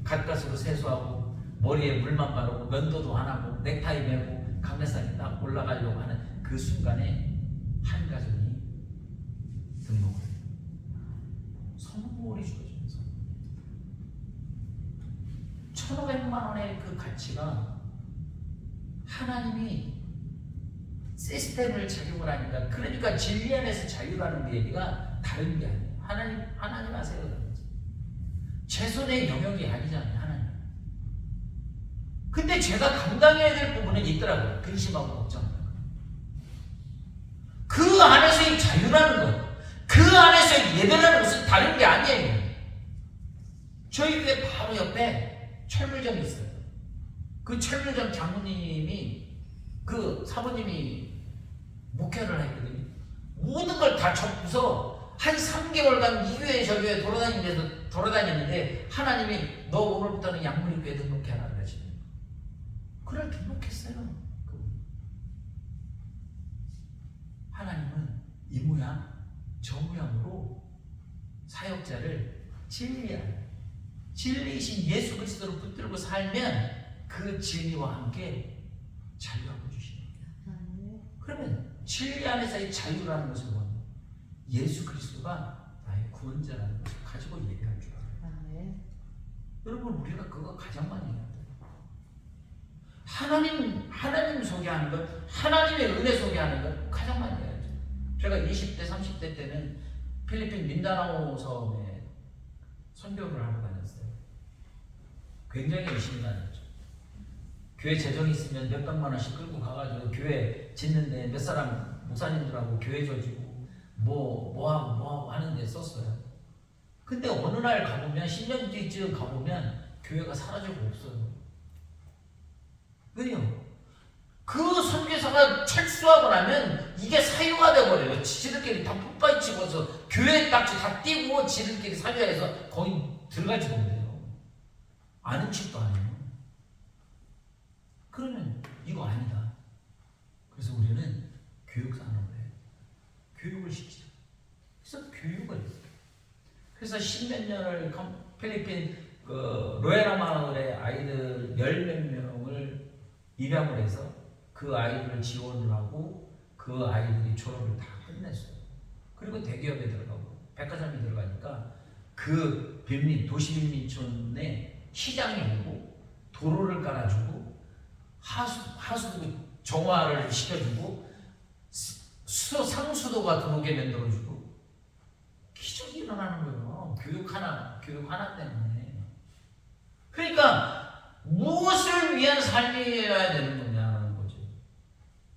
갓갓으로 세수하고 머리에 물만 바르고 면도도 안 하고 넥타이 메고 강례상에 딱 올라가려고 하는 그 순간에 한 가족이 등록을 해요. 선물이 주어지면서 1,500만 원의 그 가치가 하나님이 시스템을 적용을 하니까, 그러니까 진리 안에서 자유라는 그 얘기가 다른 게 아니에요. 하나님 아세요? 그러면서. 제 손의 영역이 아니잖아요, 하나님. 근데 제가 감당해야 될 부분은 있더라고요. 근심하고 걱정하는 거. 그 안에서의 자유라는 것, 그 안에서의 예배라는 것은 다른 게 아니에요. 저희 교회 바로 옆에 철물점이 있어요. 그 철물점 장모님이, 그 사모님이 목회를 했거든요. 모든 걸 다 접고서 한 3개월간 이 교회 저 교회 돌아다니는데 하나님이 너 오늘부터는 양문교회 등록해라 그러시네요. 그걸 등록했어요. 하나님은 이 모양 저 모양으로 사역자를 진리이신 예수 그리스도를 붙들고 살면 그 진리와 함께 자유하고 주십니다. 그러면 진리 안에서의 자유라는 것을 뭐냐? 예수 그리스도가 나의 구원자라는 것을 가지고 얘기할 줄 알아요. 여러분, 우리가 그거 가장 많이 해야 돼요. 하나님 소개하는 것, 하나님의 은혜 소개하는 것 가장 많이 해야죠. 제가 20대, 30대 때는 필리핀 민다나오 섬에 선교를 하러 다녔어요. 굉장히 열심히 다녔죠. 교회 재정이 있으면 몇백만 원씩 끌고 가가지고 교회 짓는데 몇 사람 목사님들하고 교회 줘주고 뭐 하고 하는데 썼어요. 근데 어느 날 가보면 10년 뒤쯤 가보면 교회가 사라지고 없어요. 왜요? 그 선교사가 철수하고 나면 이게 사유가 돼버려요. 지들끼리 다 풋바이 치고서 교회 딱지 다 띄고 지들끼리 사교해서 거기 들어가지도 못해요. 아는 척도 안 해요. 그러면 이거 아니다. 그래서 우리는 교육산업을 해요. 교육을 시키자. 그래서 교육을. 그래서 10몇 년을 필리핀 그 로에라 마을의 아이들 10몇 명을 입양을 해서 그 아이들을 지원을 하고 그 아이들이 졸업을 다 끝냈어요. 그리고 대기업에 들어가고 백화점에 들어가니까 그 도시빈민촌에 시장이 오고 도로를 깔아주고 하수도 정화를 시켜주고 상수도가 들어오게 만들어주고 기적이 일어나는 거예요. 교육 하나 때문에. 그러니까 무엇을 위한 삶이어야 되는 거냐는 거죠.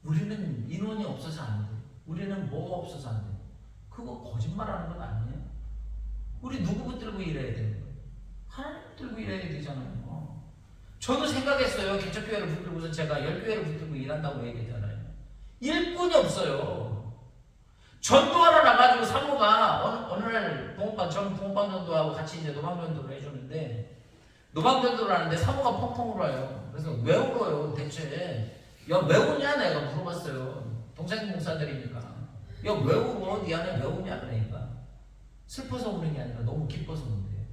우리는 인원이 없어서 안 돼. 우리는 뭐가 없어서 안 돼. 그거 거짓말하는 건 아니에요. 우리 누구 붙들고 일해야 되는 거예요? 하나님 붙들고 일해야 되잖아요. 저도 생각했어요. 개척교회를 붙들고서 제가 10교회를 붙들고 일한다고 얘기했잖아요. 일꾼이 없어요. 전도하러 나가지고 사모가 어느 날 전 붕어빵 전도하고 같이 이제 노방 전도를 해주는데 노방 전도를 하는데 사모가 펑펑 울어요. 그래서 왜 울어요 대체? 야 왜 우냐 내가 물어봤어요. 동생 목사들이니까. 야 왜 울어? 네 안에 왜 우냐 그러니까. 슬퍼서 우는 게 아니라 너무 기뻐서 우는데.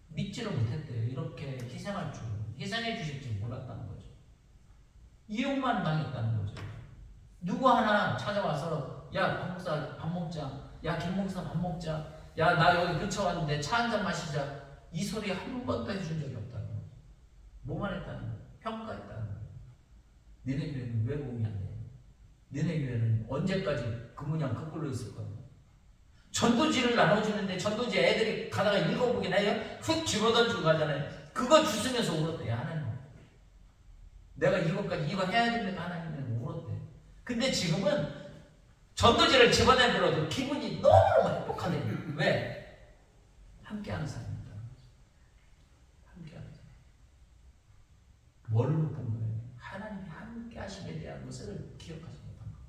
믿지를 못했대요. 이렇게 희생할 줄, 희생해 주실 줄 몰랐다는 거죠. 이용만 당했다는 거죠. 누구 하나 찾아와서 야 박 목사 밥 먹자, 야 김 목사 밥 먹자, 야 나 여기 근처 왔는데 차 한잔 마시자, 이 소리 한 번도 해준 적이 없다는 거죠. 뭐만 했다는 거예요? 평가했다는 거예요. 너네 교회는 왜 공이 안 돼? 너네 교회는 언제까지 그 모양 거꾸로 있을 거야? 전도지를 나눠주는데 전도지 애들이 가다가 읽어보긴 해요. 훅 집어던지고 가잖아요. 그거 주스면서 울었대요. 하나님. 내가 이거 해야 됩니까? 하나님은 울었대. 근데 지금은 전도지를 집어내더라도 기분이 너무너무 행복하대요. 왜? 함께하는 사람입니다. 함께하는 사람. 뭘 못 본 거예요? 하나님이 함께하심에 대한 것을 기억하지 못한 거예요.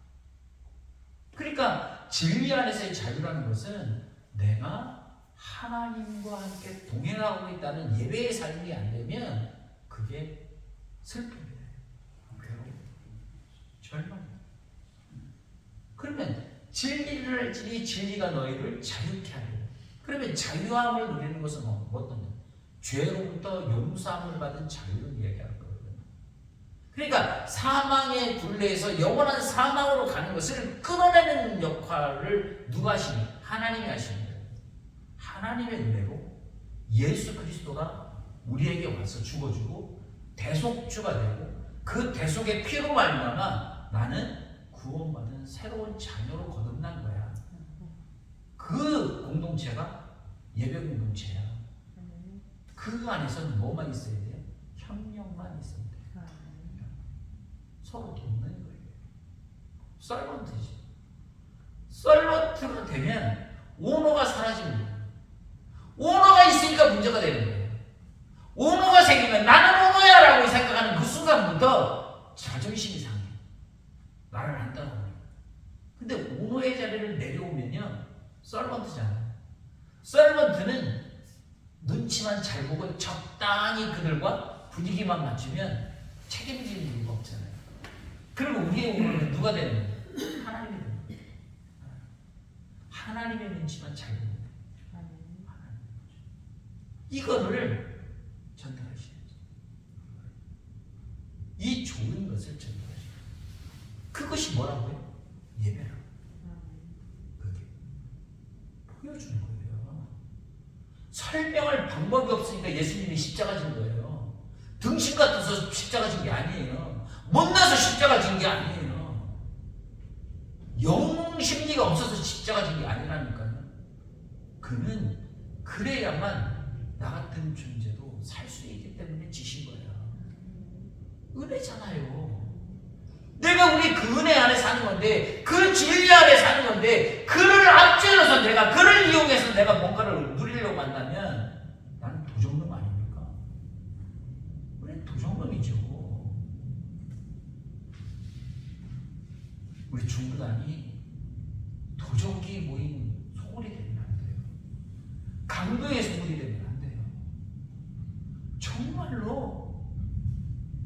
그러니까 진리 안에서의 자유라는 것은 내가 하나님과 함께 동행하고 있다는 예배의 삶이 안 되면 그게 슬픔이에요. 괴로움, 절망. 그러면 진리가 너희를 자유케 하리라. 그러면 자유함을 누리는 것은 어떤 거예요? 죄로부터 용서함을 받은 자유를 얘기하는 거거든요. 그러니까 사망의 굴레에서 영원한 사망으로 가는 것을 끊어내는 역할을 누가 하시니? 하나님이 하시는 거예요. 하나님의 은혜로 예수 그리스도가 우리에게 와서 죽어주고 대속주가 되고 그 대속의 피로 말미암아 나는 구원받은 새로운 자녀로 거듭난 거야. 그 그 공동체가 예배 공동체야. 그 안에서는 뭐만 있어야 돼요? 협력만 있으면 돼요. 서로 돕는 거예요. 썰번트지. 썰번트가 되면 오너가 사라지는 거예요. 오너가 있으니까 문제가 되는 거예요. 오너가 생기면 나는 오너야 라고 생각하는 그 순간부터 자존심이 상해. 나를 안다고 하니까. 근데 오너의 자리를 내려오면요, 썰번트잖아요. 썰번트는 눈치만 잘 보고 적당히 그들과 분위기만 맞추면 책임질 이유가 없잖아요. 그리고 우리의 오너는 누가 되는 거예요? 하나님이 되는 거예요. 하나님의 눈치만 잘 보면 돼요. 이거를 전달하셔야죠. 이 좋은 것을 전달하셔야죠. 그것이 뭐라고요? 예배라고. 그게 보여주는 거예요. 설명할 방법이 없으니까 예수님이 십자가 진 거예요. 등신 같아서 십자가 진 게 아니에요. 못나서 십자가 진 게 아니에요. 영웅 심리가 없어서 십자가 진 게 아니라니까요. 그는 그래야만 나 같은 존재도 살 수 있기 때문에 지신 거예요. 은혜잖아요. 내가 우리 그 은혜 안에 사는 건데, 그 진리 안에 사는 건데, 그를 앞질러서 내가, 그를 이용해서 내가 뭔가를 누리려고 한다면 나는 도적놈 아닙니까? 우리는 도적놈이죠. 우리 중부단이 도적이 모인 소굴이 되면 안 돼요. 강도의 소굴이 되면 안 돼요. 정말로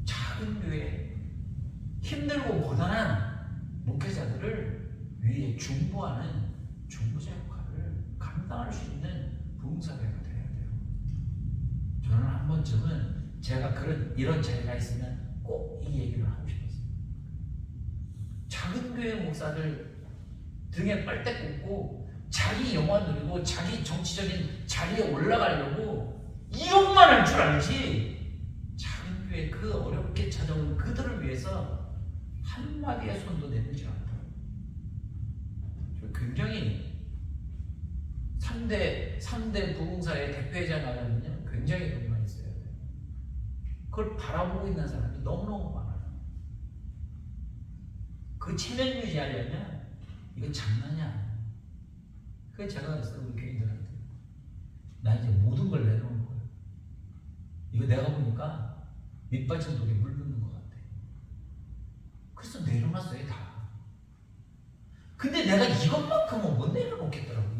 작은 교회, 힘들고 고단한 목회자들을 위해 중보하는 중보자 역할을 감당할 수 있는 부흥사회가 되어야 돼요. 저는 한 번쯤은 제가 이런 자리가 있으면 꼭 이 얘기를 하고 싶었어요. 작은 교회 목사들 등에 빨대 꽂고 자기 영화 누리고 자기 정치적인 자리에 올라가려고 이용만 할 줄 알지, 작은 교회 그 어렵게 찾아온 그들을 위해서 한마디의 손도 내밀지 않아요. 굉장히 3대 부흥사의 대표이자 나가면요, 굉장히 돈만 있어야 돼요. 그걸 바라보고 있는 사람이 너무너무 많아요. 그 체면 유지하려면 이건 장난이 아니에요. 그래서 제가 그랬어요, 우리 교인들한테. 나 이제 모든 걸 내려놓은 거예요. 이거 내가 보니까 밑받침 돌에 물 붓는 것 같아. 그래서 내려놨어요, 다. 근데 내가 이것만큼은 못 내려놓겠더라고.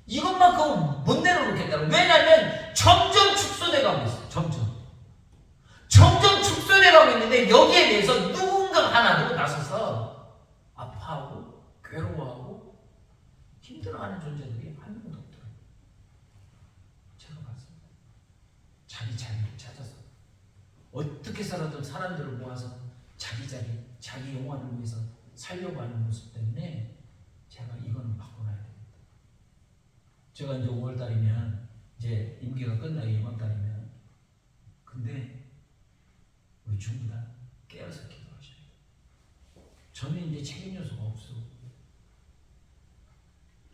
이것만큼은 못 내려놓겠더라고. 왜냐면 점점 축소돼 가고 있어요. 점점 축소돼 가고 있는데, 여기에 대해서 누군가 하나도 나서서 아파하고 괴로워하고 힘들어하는 존재들이 한 명도 없더라고요. 제가 봤습니다. 자기 자리를 찾아서 어떻게 살아도 사람들을 모아서 자기 자리, 자기 영화를 위해서 살려고 하는 모습 때문에 제가 이거는 바꿔놔야 됩니다. 제가 이제 5월달이면 이제 임기가 끝나요. 이번 달이면. 근데 우리 전부 다 깨어서 기도하셔야 돼요. 저는 이제 책임 요소가 없어.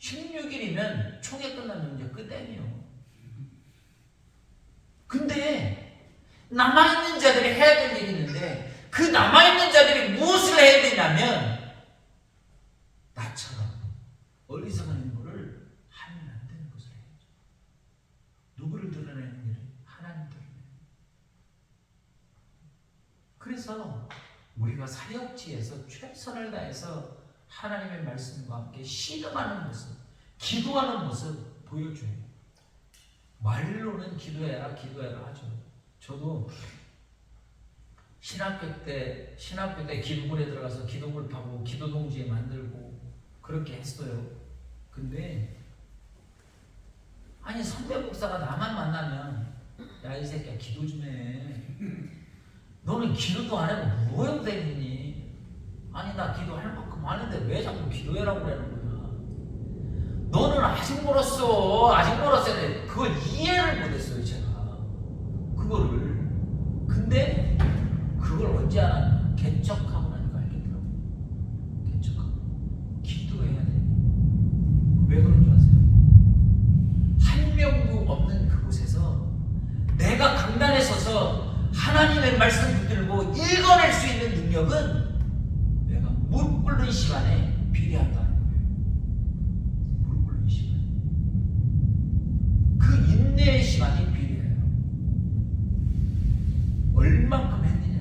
16일이면 총회 끝나면 이제 끝이에요. 근데 남아있는 자들이 해야 될 일이 있는데, 그 남아있는 자들이 무엇을 해야 되냐면, 나처럼 어리석은 인물을 하면 안 되는 것을 해야죠. 누구를 드러내는 일을? 하나님 드러내는. 그래서 우리가 사역지에서 최선을 다해서 하나님의 말씀과 함께 씨름하는 모습, 기도하는 모습 보여줘야 돼요. 말로는 기도해라 하죠. 저도 신학교 때 기도굴에 들어가서 기도굴 파고 기도동지에 만들고 그렇게 했어요. 근데 아니, 선배 목사가 나만 만나면, 야, 이 새끼야, 기도 좀 해. 너는 기도도 안 해도 뭐하고 다니니? 아니, 나 기도할 만큼 하는데 왜 자꾸 기도해라고 그러는 거야? 너는 아직 멀었어. 했는데 그걸 이해를 못했어요, 제가. 그거를. 근데 그걸 언제 알았냐? 개척하고 나니까 알겠더라고요. 개척하고. 기도해야 돼. 그런 줄 아세요? 한 명도 없는 그곳에서 내가 강단에 서서 하나님의 말씀 붙들고 읽어낼 수 있는 능력은 내가 무릎 꿇는 시간에 비례한다는 거예요. 무릎 꿇는 시간. 그 인내의 시간이 비례해요. 얼만큼 했느냐.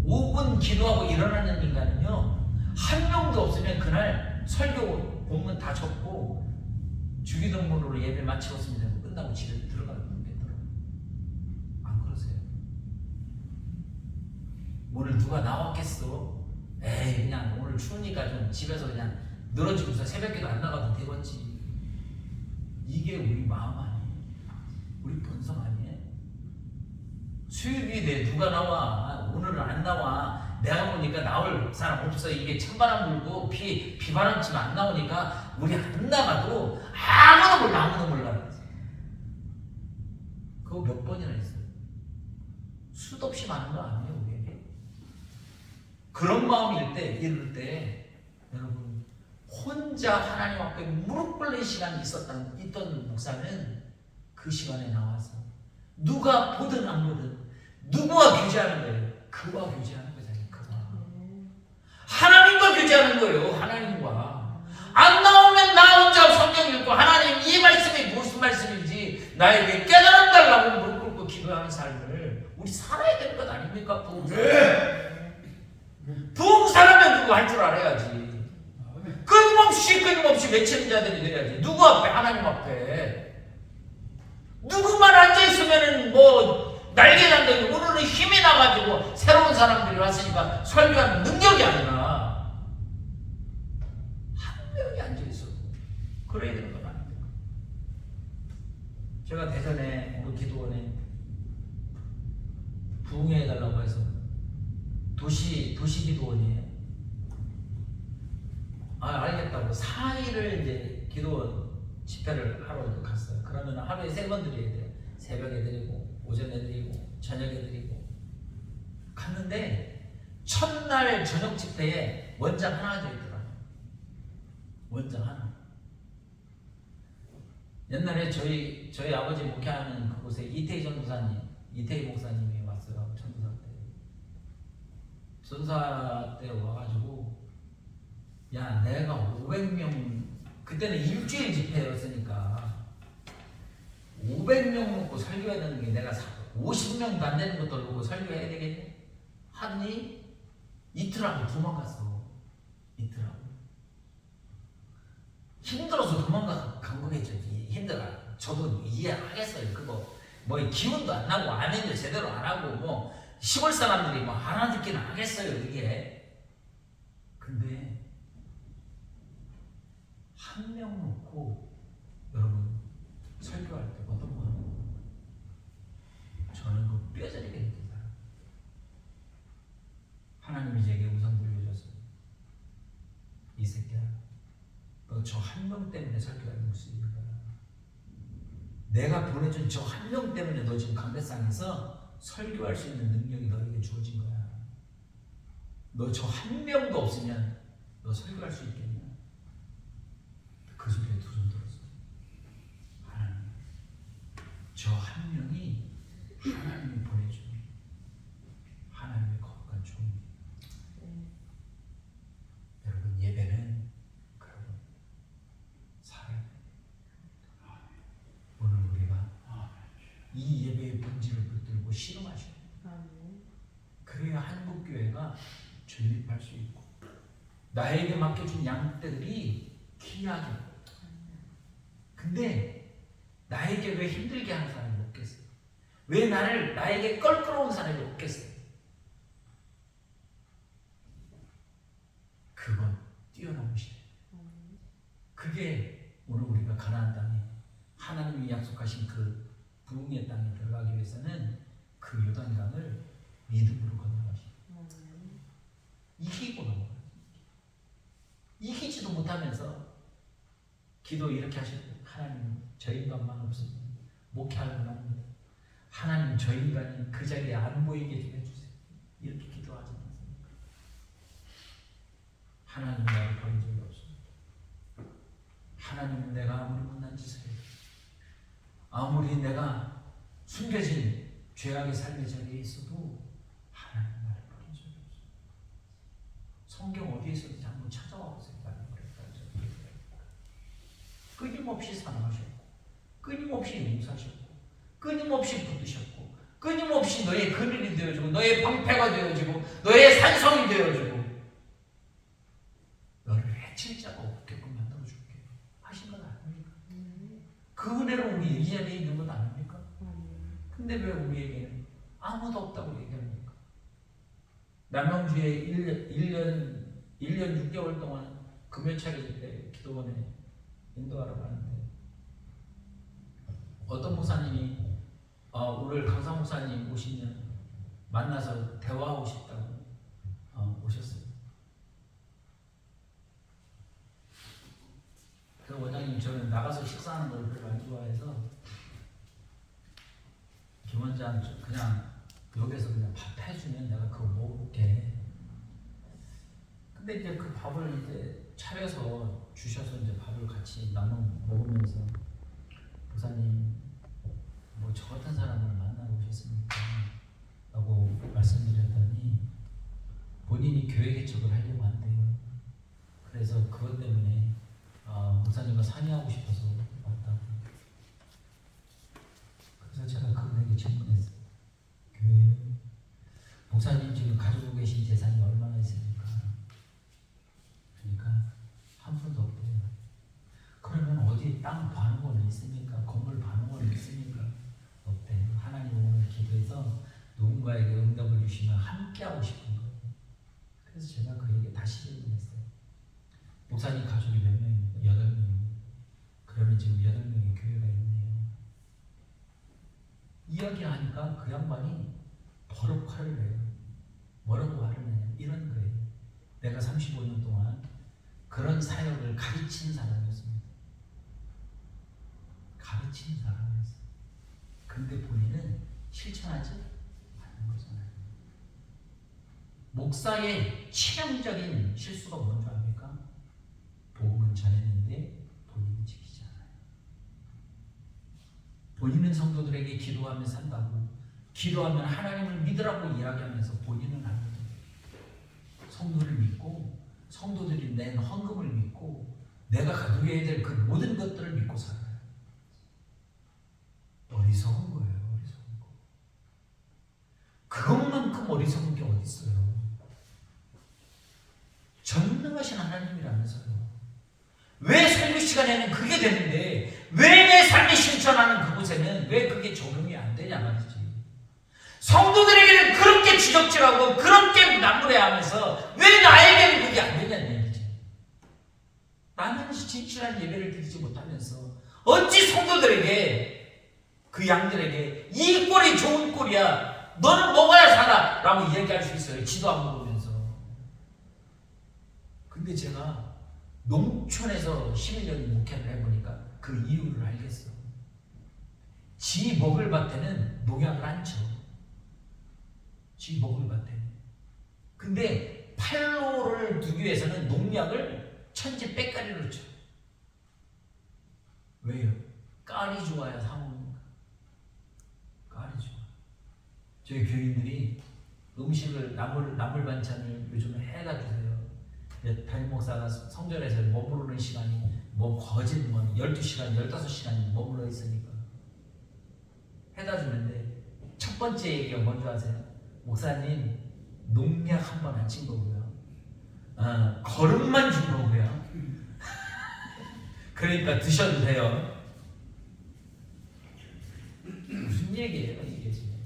5분 기도하고 일어나는 인간은요, 한 명도 없으면 그날 설교 본문 다 적고 주기도문으로 예배 마치었으면 되고 끝나고 집에 들어가면 되겠더라고요. 안 그러세요? 오늘 누가 나왔겠어? 에이, 그냥 오늘 추우니까 좀 집에서 그냥 늘어지고서 새벽기도 안 나가도 되겠지. 이게 우리 마음 아니에요? 우리 본성 아니에요? 수요일이 돼 누가 나와? 오늘은 안 나와. 내가 보니까 나올 사람 없어. 이게 찬바람 불고 비바람 치면 안 나오니까 우리 안 나가도 아무도 몰라. 그거 몇 번이나 했어요. 수도 없이 많은 거 아니에요, 우리에게? 그런 마음일 때, 이럴 때 여러분 혼자 하나님 앞에 무릎 꿇는 시간이 있던 목사는 그 시간에 나와서 누가 보든 안 보든 누구와 교제하는 거예요? 그와 교제하는 거잖아요. 그와 하나님과 교제하는 거예요. 하나님과. 안 나오면 나 혼자 성경 읽고 하나님 이 말씀이 무슨 말씀인지 나에게 깨달음 달라고 무릎 꿇고 기도하는 삶을 우리 살아야 되는 것 아닙니까? 부흥사라면 누구 할 줄 알아야지. 끊임없이 외치는 자들이 돼야지. 누구 앞에? 하나님 앞에. 누구만 앉아있으면은 날개 난다고 오늘은 힘이 나가지고 새로운 사람들이 왔으니까 설교하는 능력이 아니라 한 명이 앉아있어. 그래야 되는 건 아닙니까? 제가 대전에 우리 기도원에 부흥해달라고 해서 도시 기도원이에요. 알겠다고 4일을 이제 기도원 집회를 하러 갔어요. 그러면 하루에 3번 드려야 돼요. 새벽에 드리고 오전에 드리고 저녁에 드리고 갔는데 첫날 저녁 집회에 원장 하나 앉아있더라고요. 원장 하나. 옛날에 저희 아버지 목회하는 그곳에 이태희 목사님이 왔어요. 전도사 때. 전도사 때 와가지고 야, 내가 500명, 그때는 일주일 집회였으니까 500명 놓고 설교해야 되는 게 내가 50명도 안 되는 것도 놓고 설교해야 되겠네? 하니 이틀하고 도망갔어. 이틀하고. 힘들어서 도망간 거겠죠. 힘들어. 저도 이해하겠어요. 그거 기운도 안 나고 아멘도 제대로 안 하고 시골 사람들이 알아듣기는 하겠어요. 이게. 근데 한 명 놓고 여러분 설교할 때 어떤 거는 저는 그 뼈저리게 느낀다. 하나님이 제게 우선 들려줬어요. 이 새끼야, 너 저 한 명 때문에 설교하는 모습이야. 내가 보내준 저 한 명 때문에 너 지금 강대상에서 설교할 수 있는 능력이 너에게 주어진 거야. 너 저 한 명도 없으면 너 설교할 수 있겠냐? 그 소리에 두 손 들었어. 하나님, 저 한 명이 하나님이 보내준 하나님의 거룩한 종입니다. 여러분 예배는 여러분 살아야 돼요. 오늘 우리가 이 예배의 본질을 붙들고 실험하셔야 돼요. 그래야 한국교회가 존립할 수 있고 나에게 맡겨준 양떼들이 귀하게. 근데 나에게 왜 힘들게 하는 사람이 없겠어요? 왜 나에게 껄끄러운 사람이 없겠어요? 그건 뛰어넘으시네. 그게 오늘 우리가 가나안 땅에 하나님이 약속하신 그 부흥의 땅에 들어가기 위해서는 그 요단강을 믿음으로 건너가시고 이기고 넘어가요. 이기지도 못하면서 기도 이렇게 하시고 하나님 저 인간만 없으면 목회하고 납니다. 하나님 저 인간이 그 자리에 안 보이게 좀 해주세요. 이렇게 기도하지 않습니까? 하나님 나를 버린 적이 없습니다. 하나님은 내가 아무리 못난 짓을 해도, 아무리 내가 숨겨진 죄악의 삶의 자리에 있어도 하나님 나를 버린 적이 없어. 성경 어디에 있었는지 한번 찾아와 보세요. 끊임없이 사랑하셨고, 끊임없이 용서하셨고, 끊임없이 붙드셨고, 끊임없이 너의 그늘이 되어주고, 너의 방패가 되어주고, 너의 산성이 되어주고, 너를 해칠 자가 없게끔 만들어줄게 하신 건 아닙니까? 그 은혜로 우리 이 자리에 있는 건 아닙니까? 근데 왜 우리에게는 아무도 없다고 얘기합니까? 남양주에 1년 6개월 동안 금요차례 때 기도원에 인도하러 가는데 어떤 목사님이 오늘 강사 목사님 오시면 만나서 대화하고 싶다고 오셨어요. 그 원장님, 저는 나가서 식사하는 걸 별로 안 좋아해서 김 원장 그냥 여기서 그냥 밥 해주면 내가 그거 먹을게. 근데 이제 그 밥을 이제 차려서 주셔서 이제 밥을 같이 나눠 먹으면서, 목사님 뭐 저 같은 사람을 만나러 오셨습니까? 라고 말씀드렸더니 본인이 교회 개척을 하려고 한대요. 그래서 그것 때문에 목사님과 상의하고 싶어서 왔다고. 그래서 제가 그분에게 질문했어요. 교회 목사님 지금 가지고 계신 재산이 얼마나 있습니까? 그러니까 한 푼도 없대요. 그러면 어디 땅 파는 건 있습니까? 건물 파는 건 있습니까? 없대요. 하나님 오늘 기도해서 누군가에게 응답을 주시면 함께 하고 싶은 거예요. 그래서 제가 그에게 다시 질문했어요. 목사님 가족이 몇 명입니까? 8명입니다. 그러면 지금 8명의 교회가 있네요. 이야기하니까 그 양반이 버럭 화를 내요. 뭐라고 화를 내냐? 이런 거예요. 내가 35년 동안 그런 사역을 가르치는 사람이었습니다. 가르치는 사람이었어요. 근데 본인은 실천하지 않는 거잖아요. 목사의 치명적인 실수가 뭔지 압니까? 복음은 전했는데 본인은 지키지 않아요. 본인은 성도들에게 기도하며 산다고, 기도하면 하나님을 믿으라고 이야기하면서 본인은 안 믿어요. 성도를 믿고, 성도들이 낸 헌금을 믿고, 내가 가져야 될 그 모든 것들을 믿고 살아요. 어리석은 거예요. 어리석은 거. 그것만큼 어리석은 게 어디 있어요? 전능하신 하나님이라면서요. 왜 설교 시간에는 그게 되는데 왜 내 삶이 실천하는 그곳에는 왜 그게 적용이 안 되냐 말이지. 성도들에게는 그렇게 지적질하고 그렇게 나무래하면서 왜 나에게는 그게 안 되냐는 얘기지. 나는 진실한 예배를 드리지 못하면서 어찌 성도들에게, 그 양들에게 이 꼴이 좋은 꼴이야, 너는 먹어야 살아 라고 이야기할 수 있어요. 지도 안 먹으면서. 근데 제가 농촌에서 11년 목회를 해보니까 그 이유를 알겠어. 지 먹을 밭에는 농약을 안 쳐. 지 먹을 밭에. 근데 팔로를 두기 위해서는 농약을 천지 빽가리로 쳐. 왜요? 깔이 좋아야 사먹는다. 깔이 좋아. 저희 교인들이 음식을 나물 반찬을 요즘에 해다 주세요. 담임 목사가 성전에서 머무르는 시간이 거짓 12시간, 15시간 머물러 있으니까 해다 주는데 첫 번째 얘기가 뭔지 아세요? 목사님, 농약 한 번 안 친 거고요. 거름만 준 거고요. 그러니까 드셔도 돼요. 무슨 얘기예요, 이게 지금?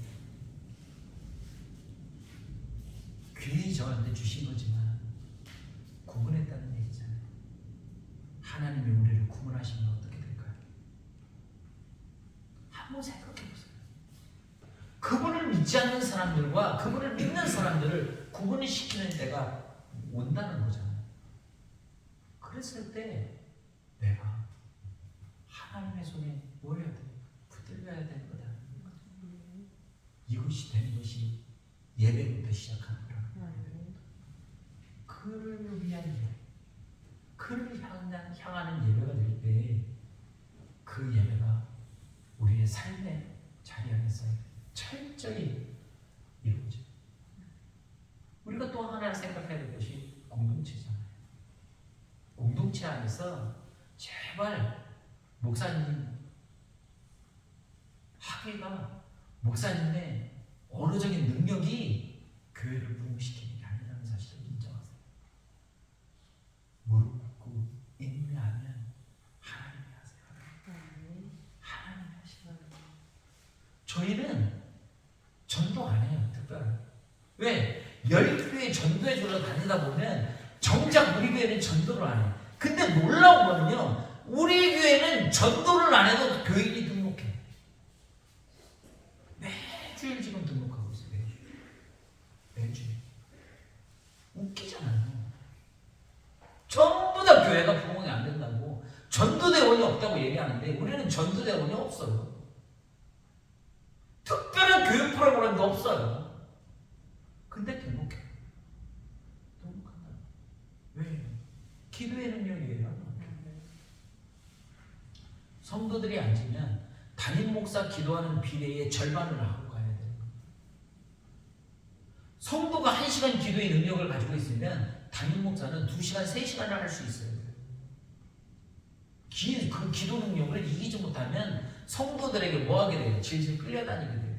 귀히 저한테 주신 거지만 구분했다는 얘기잖아요. 하나님이 우리를 구분하시면 어떻게 될까요? 한번 생각해 보세요. 그분을 믿지 않는 사람들과 그분을 믿는 사람들을 구분을 시키는 때가 온다는 거잖아요. 그랬을 때 내가 하나님의 손에 뭐 해야 돼? 붙들려야 되는 거다. 이것이 되는 것이 예배부터 시작하는 거라. 그를 위한 예배, 그를 향하는 예배가 될 때 철저히 이루어져. 우리가 또 하나 생각해야 될 것이 공동체잖아요. 공동체 안에서 제발 목사님 학위가 목사님의 언어적인 능력이 교회를 부흥시키는 게 아니라는 사실을 인정하세요. 무릎 꿇고 인내하면 하나님이 하세요. 하나님이 하시는 거예요. 저희는 전도 안 해요. 특별히. 왜? 10교회 전도해 주러 다니다 보면 정작 우리 교회는 전도를 안 해요. 근데 놀라운 거는요. 우리 교회는 전도를 안 해도 교인이 등록해. 매주일 지금 등록하고 있어요. 매주일. 웃기잖아요. 전부 다 교회가 부흥이 안 된다고 전도대원이 없다고 얘기하는데 우리는 전도대원이 없어요. 특별한 교육 프로그램도 없어요. 근데 등록해. 등록한다. 왜? 기도의 능력이에요. 성도들이 앉으면 담임 목사 기도하는 비례의 절반을 하고 가야 돼요. 성도가 1시간 기도의 능력을 가지고 있으면 담임 목사는 2시간, 3시간을 할 수 있어요. 그 기도 능력을 이기지 못하면 성도들에게 뭐 하게 돼요? 질질 끌려다니게 돼요.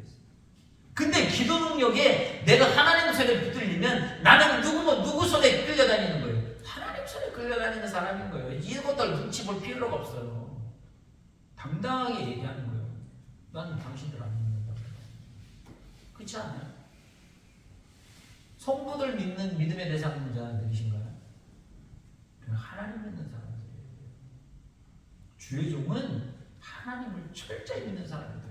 근데 기도 능력에 내가 하나님 손에 붙들리면 나는 누구 손에 끌려다니는 거예요? 하나님 손에 끌려다니는 사람인 거예요. 이것들 눈치 볼 필요가 없어요. 당당하게 얘기하는 거예요. 난 당신들 안 믿는다고. 그렇지 않아요? 성도들 믿는 믿음의 대상자들이신가요? 하나님 믿는 사람들이에요. 주의 종은 하나님을 철저히 믿는 사람이에요.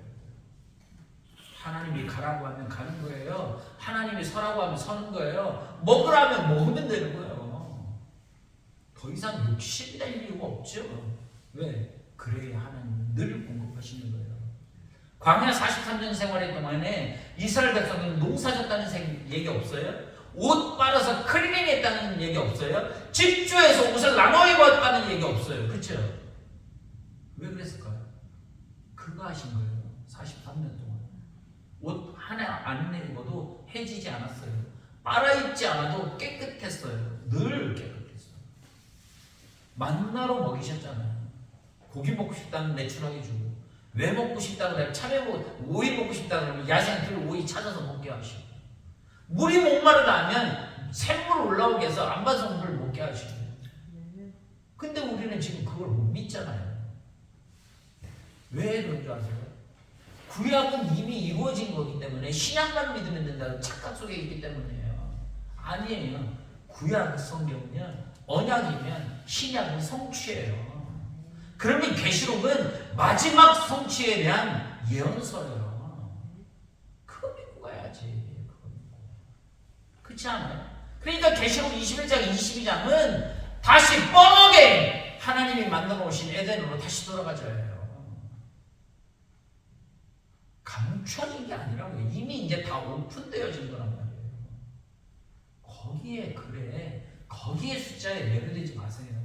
하나님이 가라고 하면 가는 거예요. 하나님이 서라고 하면 서는 거예요. 먹으라면 먹으면 되는 거예요. 더 이상 욕심이 날 이유가 없죠. 왜? 그래야 하나님은 늘 공급하시는 거예요. 광야 43년 생활의 동안에 이스라엘 백성은 농사졌다는 얘기 없어요? 옷 빨아서 클리닝 했다는 얘기 없어요? 집주에서 옷을 나눠 입었다는 얘기 없어요. 그렇죠? 왜 그랬을까요? 그거 하신 거예요. 43년 동안. 옷 하나 안 입어도 해지지 않았어요. 빨아입지 않아도 깨끗했어요. 늘 깨끗했어요. 만나로 먹이셨잖아요. 고기 먹고 싶다면 내추럴하게 주고, 왜 먹고 싶다고 내가 참외 오이 먹고 싶다고 그러면 야생들 오이 찾아서 먹게 하시고, 물이 목마르다 하면 샘물 올라오게 해서 안반성물을 먹게 하시고. 근데 우리는 지금 그걸 못 믿잖아요. 왜 그런 줄 아세요? 구약은 이미 이루어진 거기 때문에 신약만 믿으면 된다는 착각 속에 있기 때문이에요. 아니에요. 구약 성경은요, 언약이면 신약은 성취예요. 그러면 계시록은 마지막 성취에 대한 예언서예요. 그거 믿고 가야지. 그거 믿고. 그렇지 않아요? 그러니까 계시록 21장, 22장은 다시 뻔하게 하나님이 만들어 오신 에덴으로 다시 돌아가져야 해요. 감춰진 게 아니라고요. 이미 이제 다 오픈되어진 거란 말이에요. 거기에 그래. 거기에 숫자에 매료되지 마세요.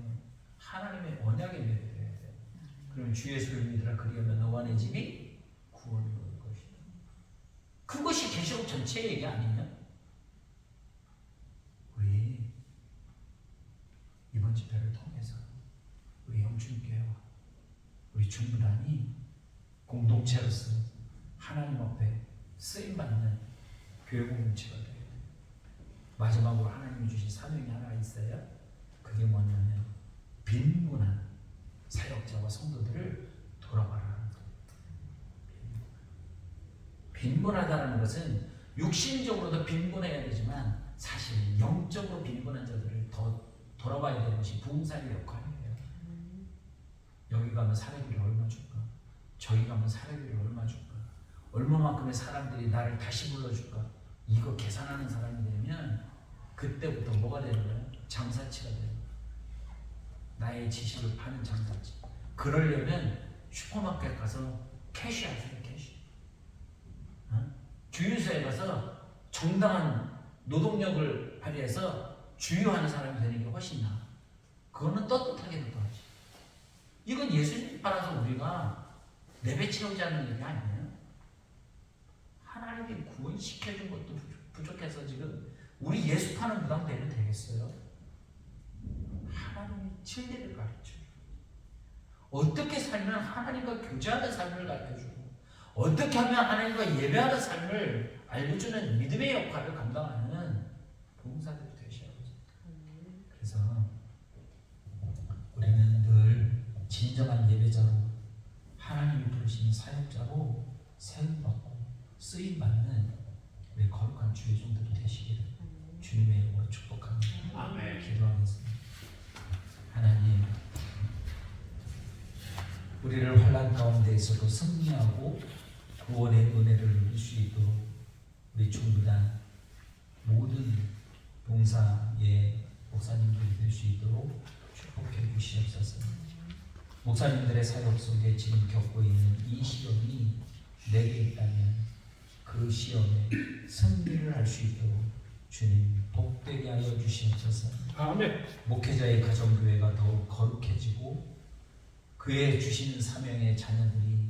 하나님의 언약에 매료돼야 돼요. 그럼 주 예수를 믿으라 그리하면 너와 내 집이 구원을 얻을 것이다. 그것이 계시록 전체 얘기 아니냐? 우리 이번 집회를 통해서 우리 영춘교회와 우리 충분하니 공동체로서 하나님 앞에 쓰임받는 교회 공동체가 돼요. 마지막으로 하나님이 주신 사명이 하나 있어요. 그게 뭐냐면 빈곤한 사역자와 성도들을 돌아봐라는 거예요. 빈곤하다는 것은 육신적으로도 빈곤해야 되지만 사실 영적으로 빈곤한 자들을 더 돌아봐야 되는 것이 부흥사의 역할이에요. 여기 가면 사례비를 얼마 줄까? 저기 가면 사례비를 얼마 줄까? 얼마만큼의 사람들이 나를 다시 불러줄까? 이거 계산하는 사람이 되면 그때부터 뭐가 되는 거예요? 장사치가 돼요. 나의 지식을 파는 장사치. 그러려면 슈퍼마켓 가서 캐시하세요. 캐시. 주유소에 가서 정당한 노동력을 발휘해서 주유하는 사람이 되는 게 훨씬 나아. 그거는 떳떳하게부터 하지. 이건 예수님 따라서 우리가 내배치우지 않는 일이 아니에요. 하나님이 구원시켜준 것도 부족해서 지금 우리 예수 파는 무당 되면 되겠어요? 하나님이 진리를 가르쳐주고 어떻게 살면 하나님과 교제하는 삶을 가르쳐주고 어떻게 하면 하나님과 예배하는 삶을 알려주는 믿음의 역할을 감당하는 봉사들이 되셔야 합니다. 그래서 우리는 늘 진정한 예배자로 하나님이 부르신 사역자로 세움받고 쓰임받는 우리 거룩한 주의 종들이 되시기를 주님의 이름으로 축복합니다. 아멘. 기도하겠습니다. 하나님, 우리를 환난 가운데에서도 승리하고 구원의 은혜를 누릴 수 있도록 우리 충분한 모든 봉사의 목사님들이 될 수 있도록 축복해 주시옵소서. 목사님들의 사역 속에 지금 겪고 있는 이 시험이 내게 있다면 그 시험에 승리를 할 수 있도록 주님 복되게 하여 주시옵소서. 아멘. 목회자의 가정교회가 더욱 거룩해지고 그의 주시는 사명의 자녀들이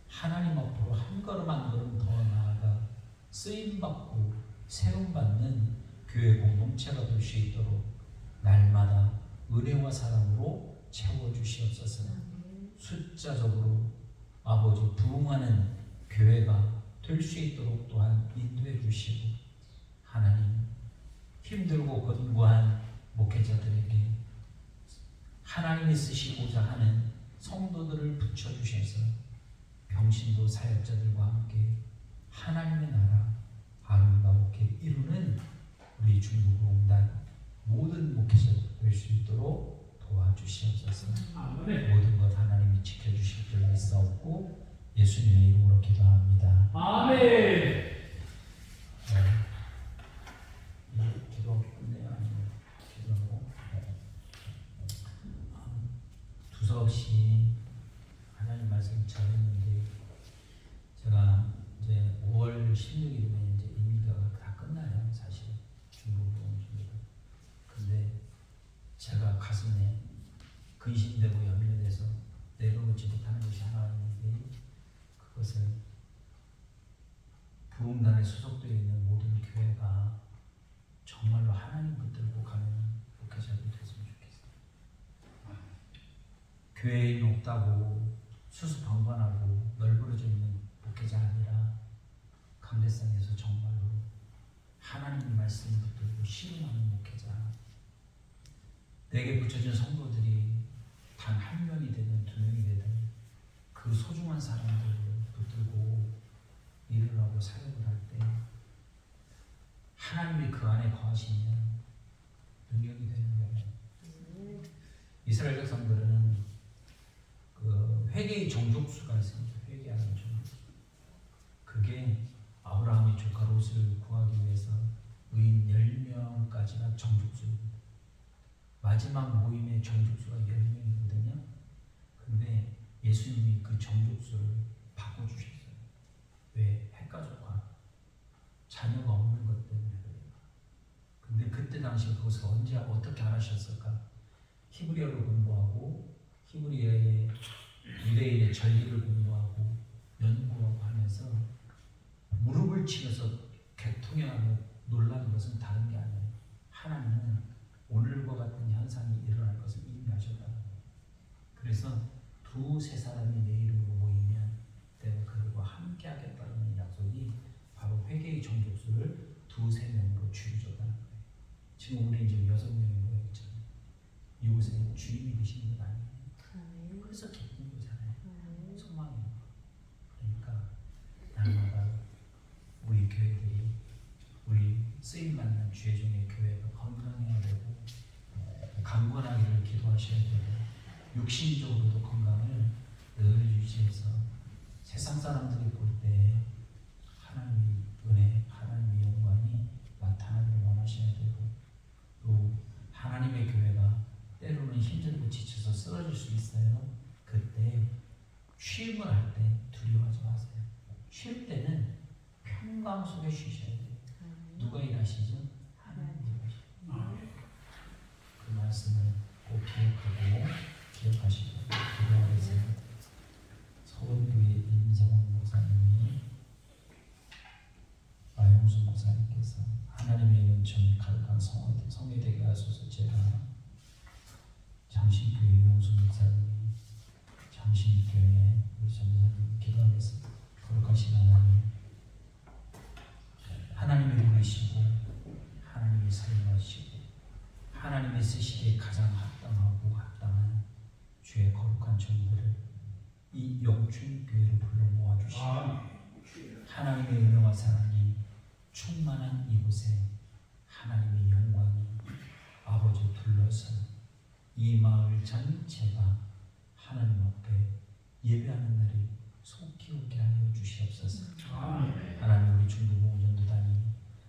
하나님 앞으로 한 걸음 한 걸음 더 나아가 쓰임받고 세움받는 교회 공동체가 될 수 있도록 날마다 은혜와 사랑으로 채워주시옵소서. 숫자적으로 아버지 부흥하는 교회가 될 수 있도록 또한 인도해 주시고 하나님 힘들고 권고한 목회자들에게 하나님이 쓰시고자 하는 성도들을 붙여주셔서 병신도 사역자들과 함께 하나님의 나라 아름답게 이루는 우리 중국공단 모든 목회자들 될 수 있도록 도와주시옵소서. 아멘. 모든 것 하나님이 지켜주실 줄 믿사옵고 예수님의 이름으로 기도합니다. 아멘. 기도하고 끝내요? 아니면 기도하고 두서없이 하나님 말씀 잘했는데 제가 이제 5월 16일이면 이제 임기가 다 끝나요. 사실 중국으로 줍니다. 근데 제가 가슴에 근심되고 염려돼서 내려놓지 못하는 것이 하나 있는데 그것을 부흥단에 소속되어 있는 모든 교회가 정말로 하나님 붙들고 가는 목회자들이 됐으면 좋겠어요. 교회에 높다고 수수방관하고 널브러져 있는 목회자 아니라 강대상에서 정말로 하나님 말씀을 붙들고 실행하는 목회자. 내게 붙여진 성도들이 단 한 명이 되든 두 명이 되든 그 소중한 사람들을 붙들고 일을 하고 사역을 할 때 하나님이 그 안에 거하시면 능력이 되는 거예요. 이스라엘 백성들은 그 회개의 종족수가 있습니다. 회개하는 종족수. 그게 아브라함의 조카 롯을 구하기 위해서 의인 10명까지가 정족수입니다. 마지막 모임의 정족수가 10명이거든요. 근데 예수님이 그 정족수를 바꿔주셨어요. 왜? 핵가족과 자녀가 없는 것 때문에 그래요. 근데 그때 당시 그것을 언제 어떻게 알아셨을까? 히브리어를 공부하고 히브리어의 유대인의 전리를 공부하고 연구하고 하면서 무릎을 치면서 개통해하고 놀라는 것은 다른 게 아니에요. 하나님은 오늘과 같은 현상이 일어날 것을 이미 아셨다는 거예요. 그래서 두세 사람이 내 이름으로 모이면 내가 그들과 함께 하겠다는 약속이 바로 회개의 정족수를 두세 명으로 줄여줬다는 거예요. 지금 우리 이제 6명이 모여있잖아요. 이곳에 주님이 되시는 건 아니에요. 그래서 기쁜 거잖아요. 소망이에요. 그러니까 날마다 우리 교회들이 우리 쓰임받는 주의 종의 교회가 건강해야 되고 강건하기를 기도하셔야 되고 육신적으로도 건강을 늘 유지해서 세상 사람들이 볼 때 하나님의 은혜, 하나님의 영광이 나타나기를 원하셔야 되고 또 하나님의 교회가 때로는 힘들고 지쳐서 쓰러질 수 있어요. 그때 쉼을 할 때 두려워하지 마세요. 쉴 때는 평강 속에 쉬셔야 돼요. 누가 일하시죠? 하나님이 일하시죠. 그 말씀을 꼭 기억하고 기억하시고 기도하겠습니다. 서원교회 임성원 목사님이 거룩한 종들을 이 영춘교회로 불러 모아주시고 하나님의 은혜와 사랑이 충만한 이곳에 하나님의 영광이 아버지 둘러서 이 마을 전체가 하나님 앞에 예배하는 날이 속히 오게 하여 주시옵소서. 하나님 우리 중부봉전도단이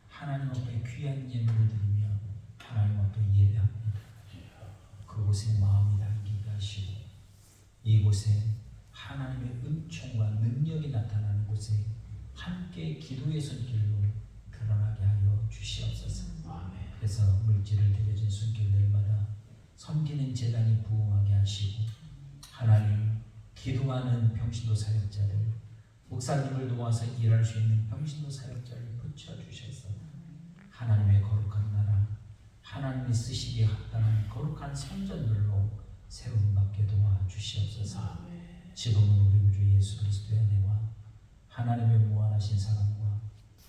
하나님 앞에 귀한 예물을 드리며 하나님 앞에 예배합니다. 그곳에 마음이 담기게 하시고 이곳에 하나님의 은총과 능력이 나타나는 곳에 함께 기도의 손길로 드러나게 하여 주시옵소서. 그래서 물질을 드려진 손길들마다 섬기는 재단이 부흥하게 하시고 하나님 기도하는 병신도 사역자들 목사님을 도와서 일할 수 있는 병신도 사역자를 붙여주셔서 하나님의 거룩한 나라 하나님이 쓰시기에 합당한 거룩한 선전들로 세움받게 도와주시옵소서. 지금은 우리 구주 예수 그리스도의 은혜와 하나님의 무한하신 사랑과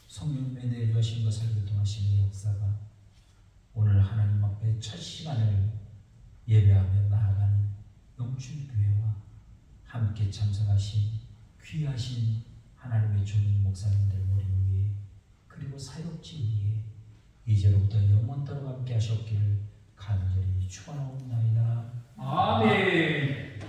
성령의 내주하신 것을 교통하시는 역사가 오늘 하나님 앞에 첫 시간을 예배하며 나아가는 영춘교회와 함께 참석하신 귀하신 하나님의 종인 목사님들 머리 위에 그리고 사역지 위에 이제로부터 영원토록 함께 하셨기를 간절히 축원하옵나이다. 아멘.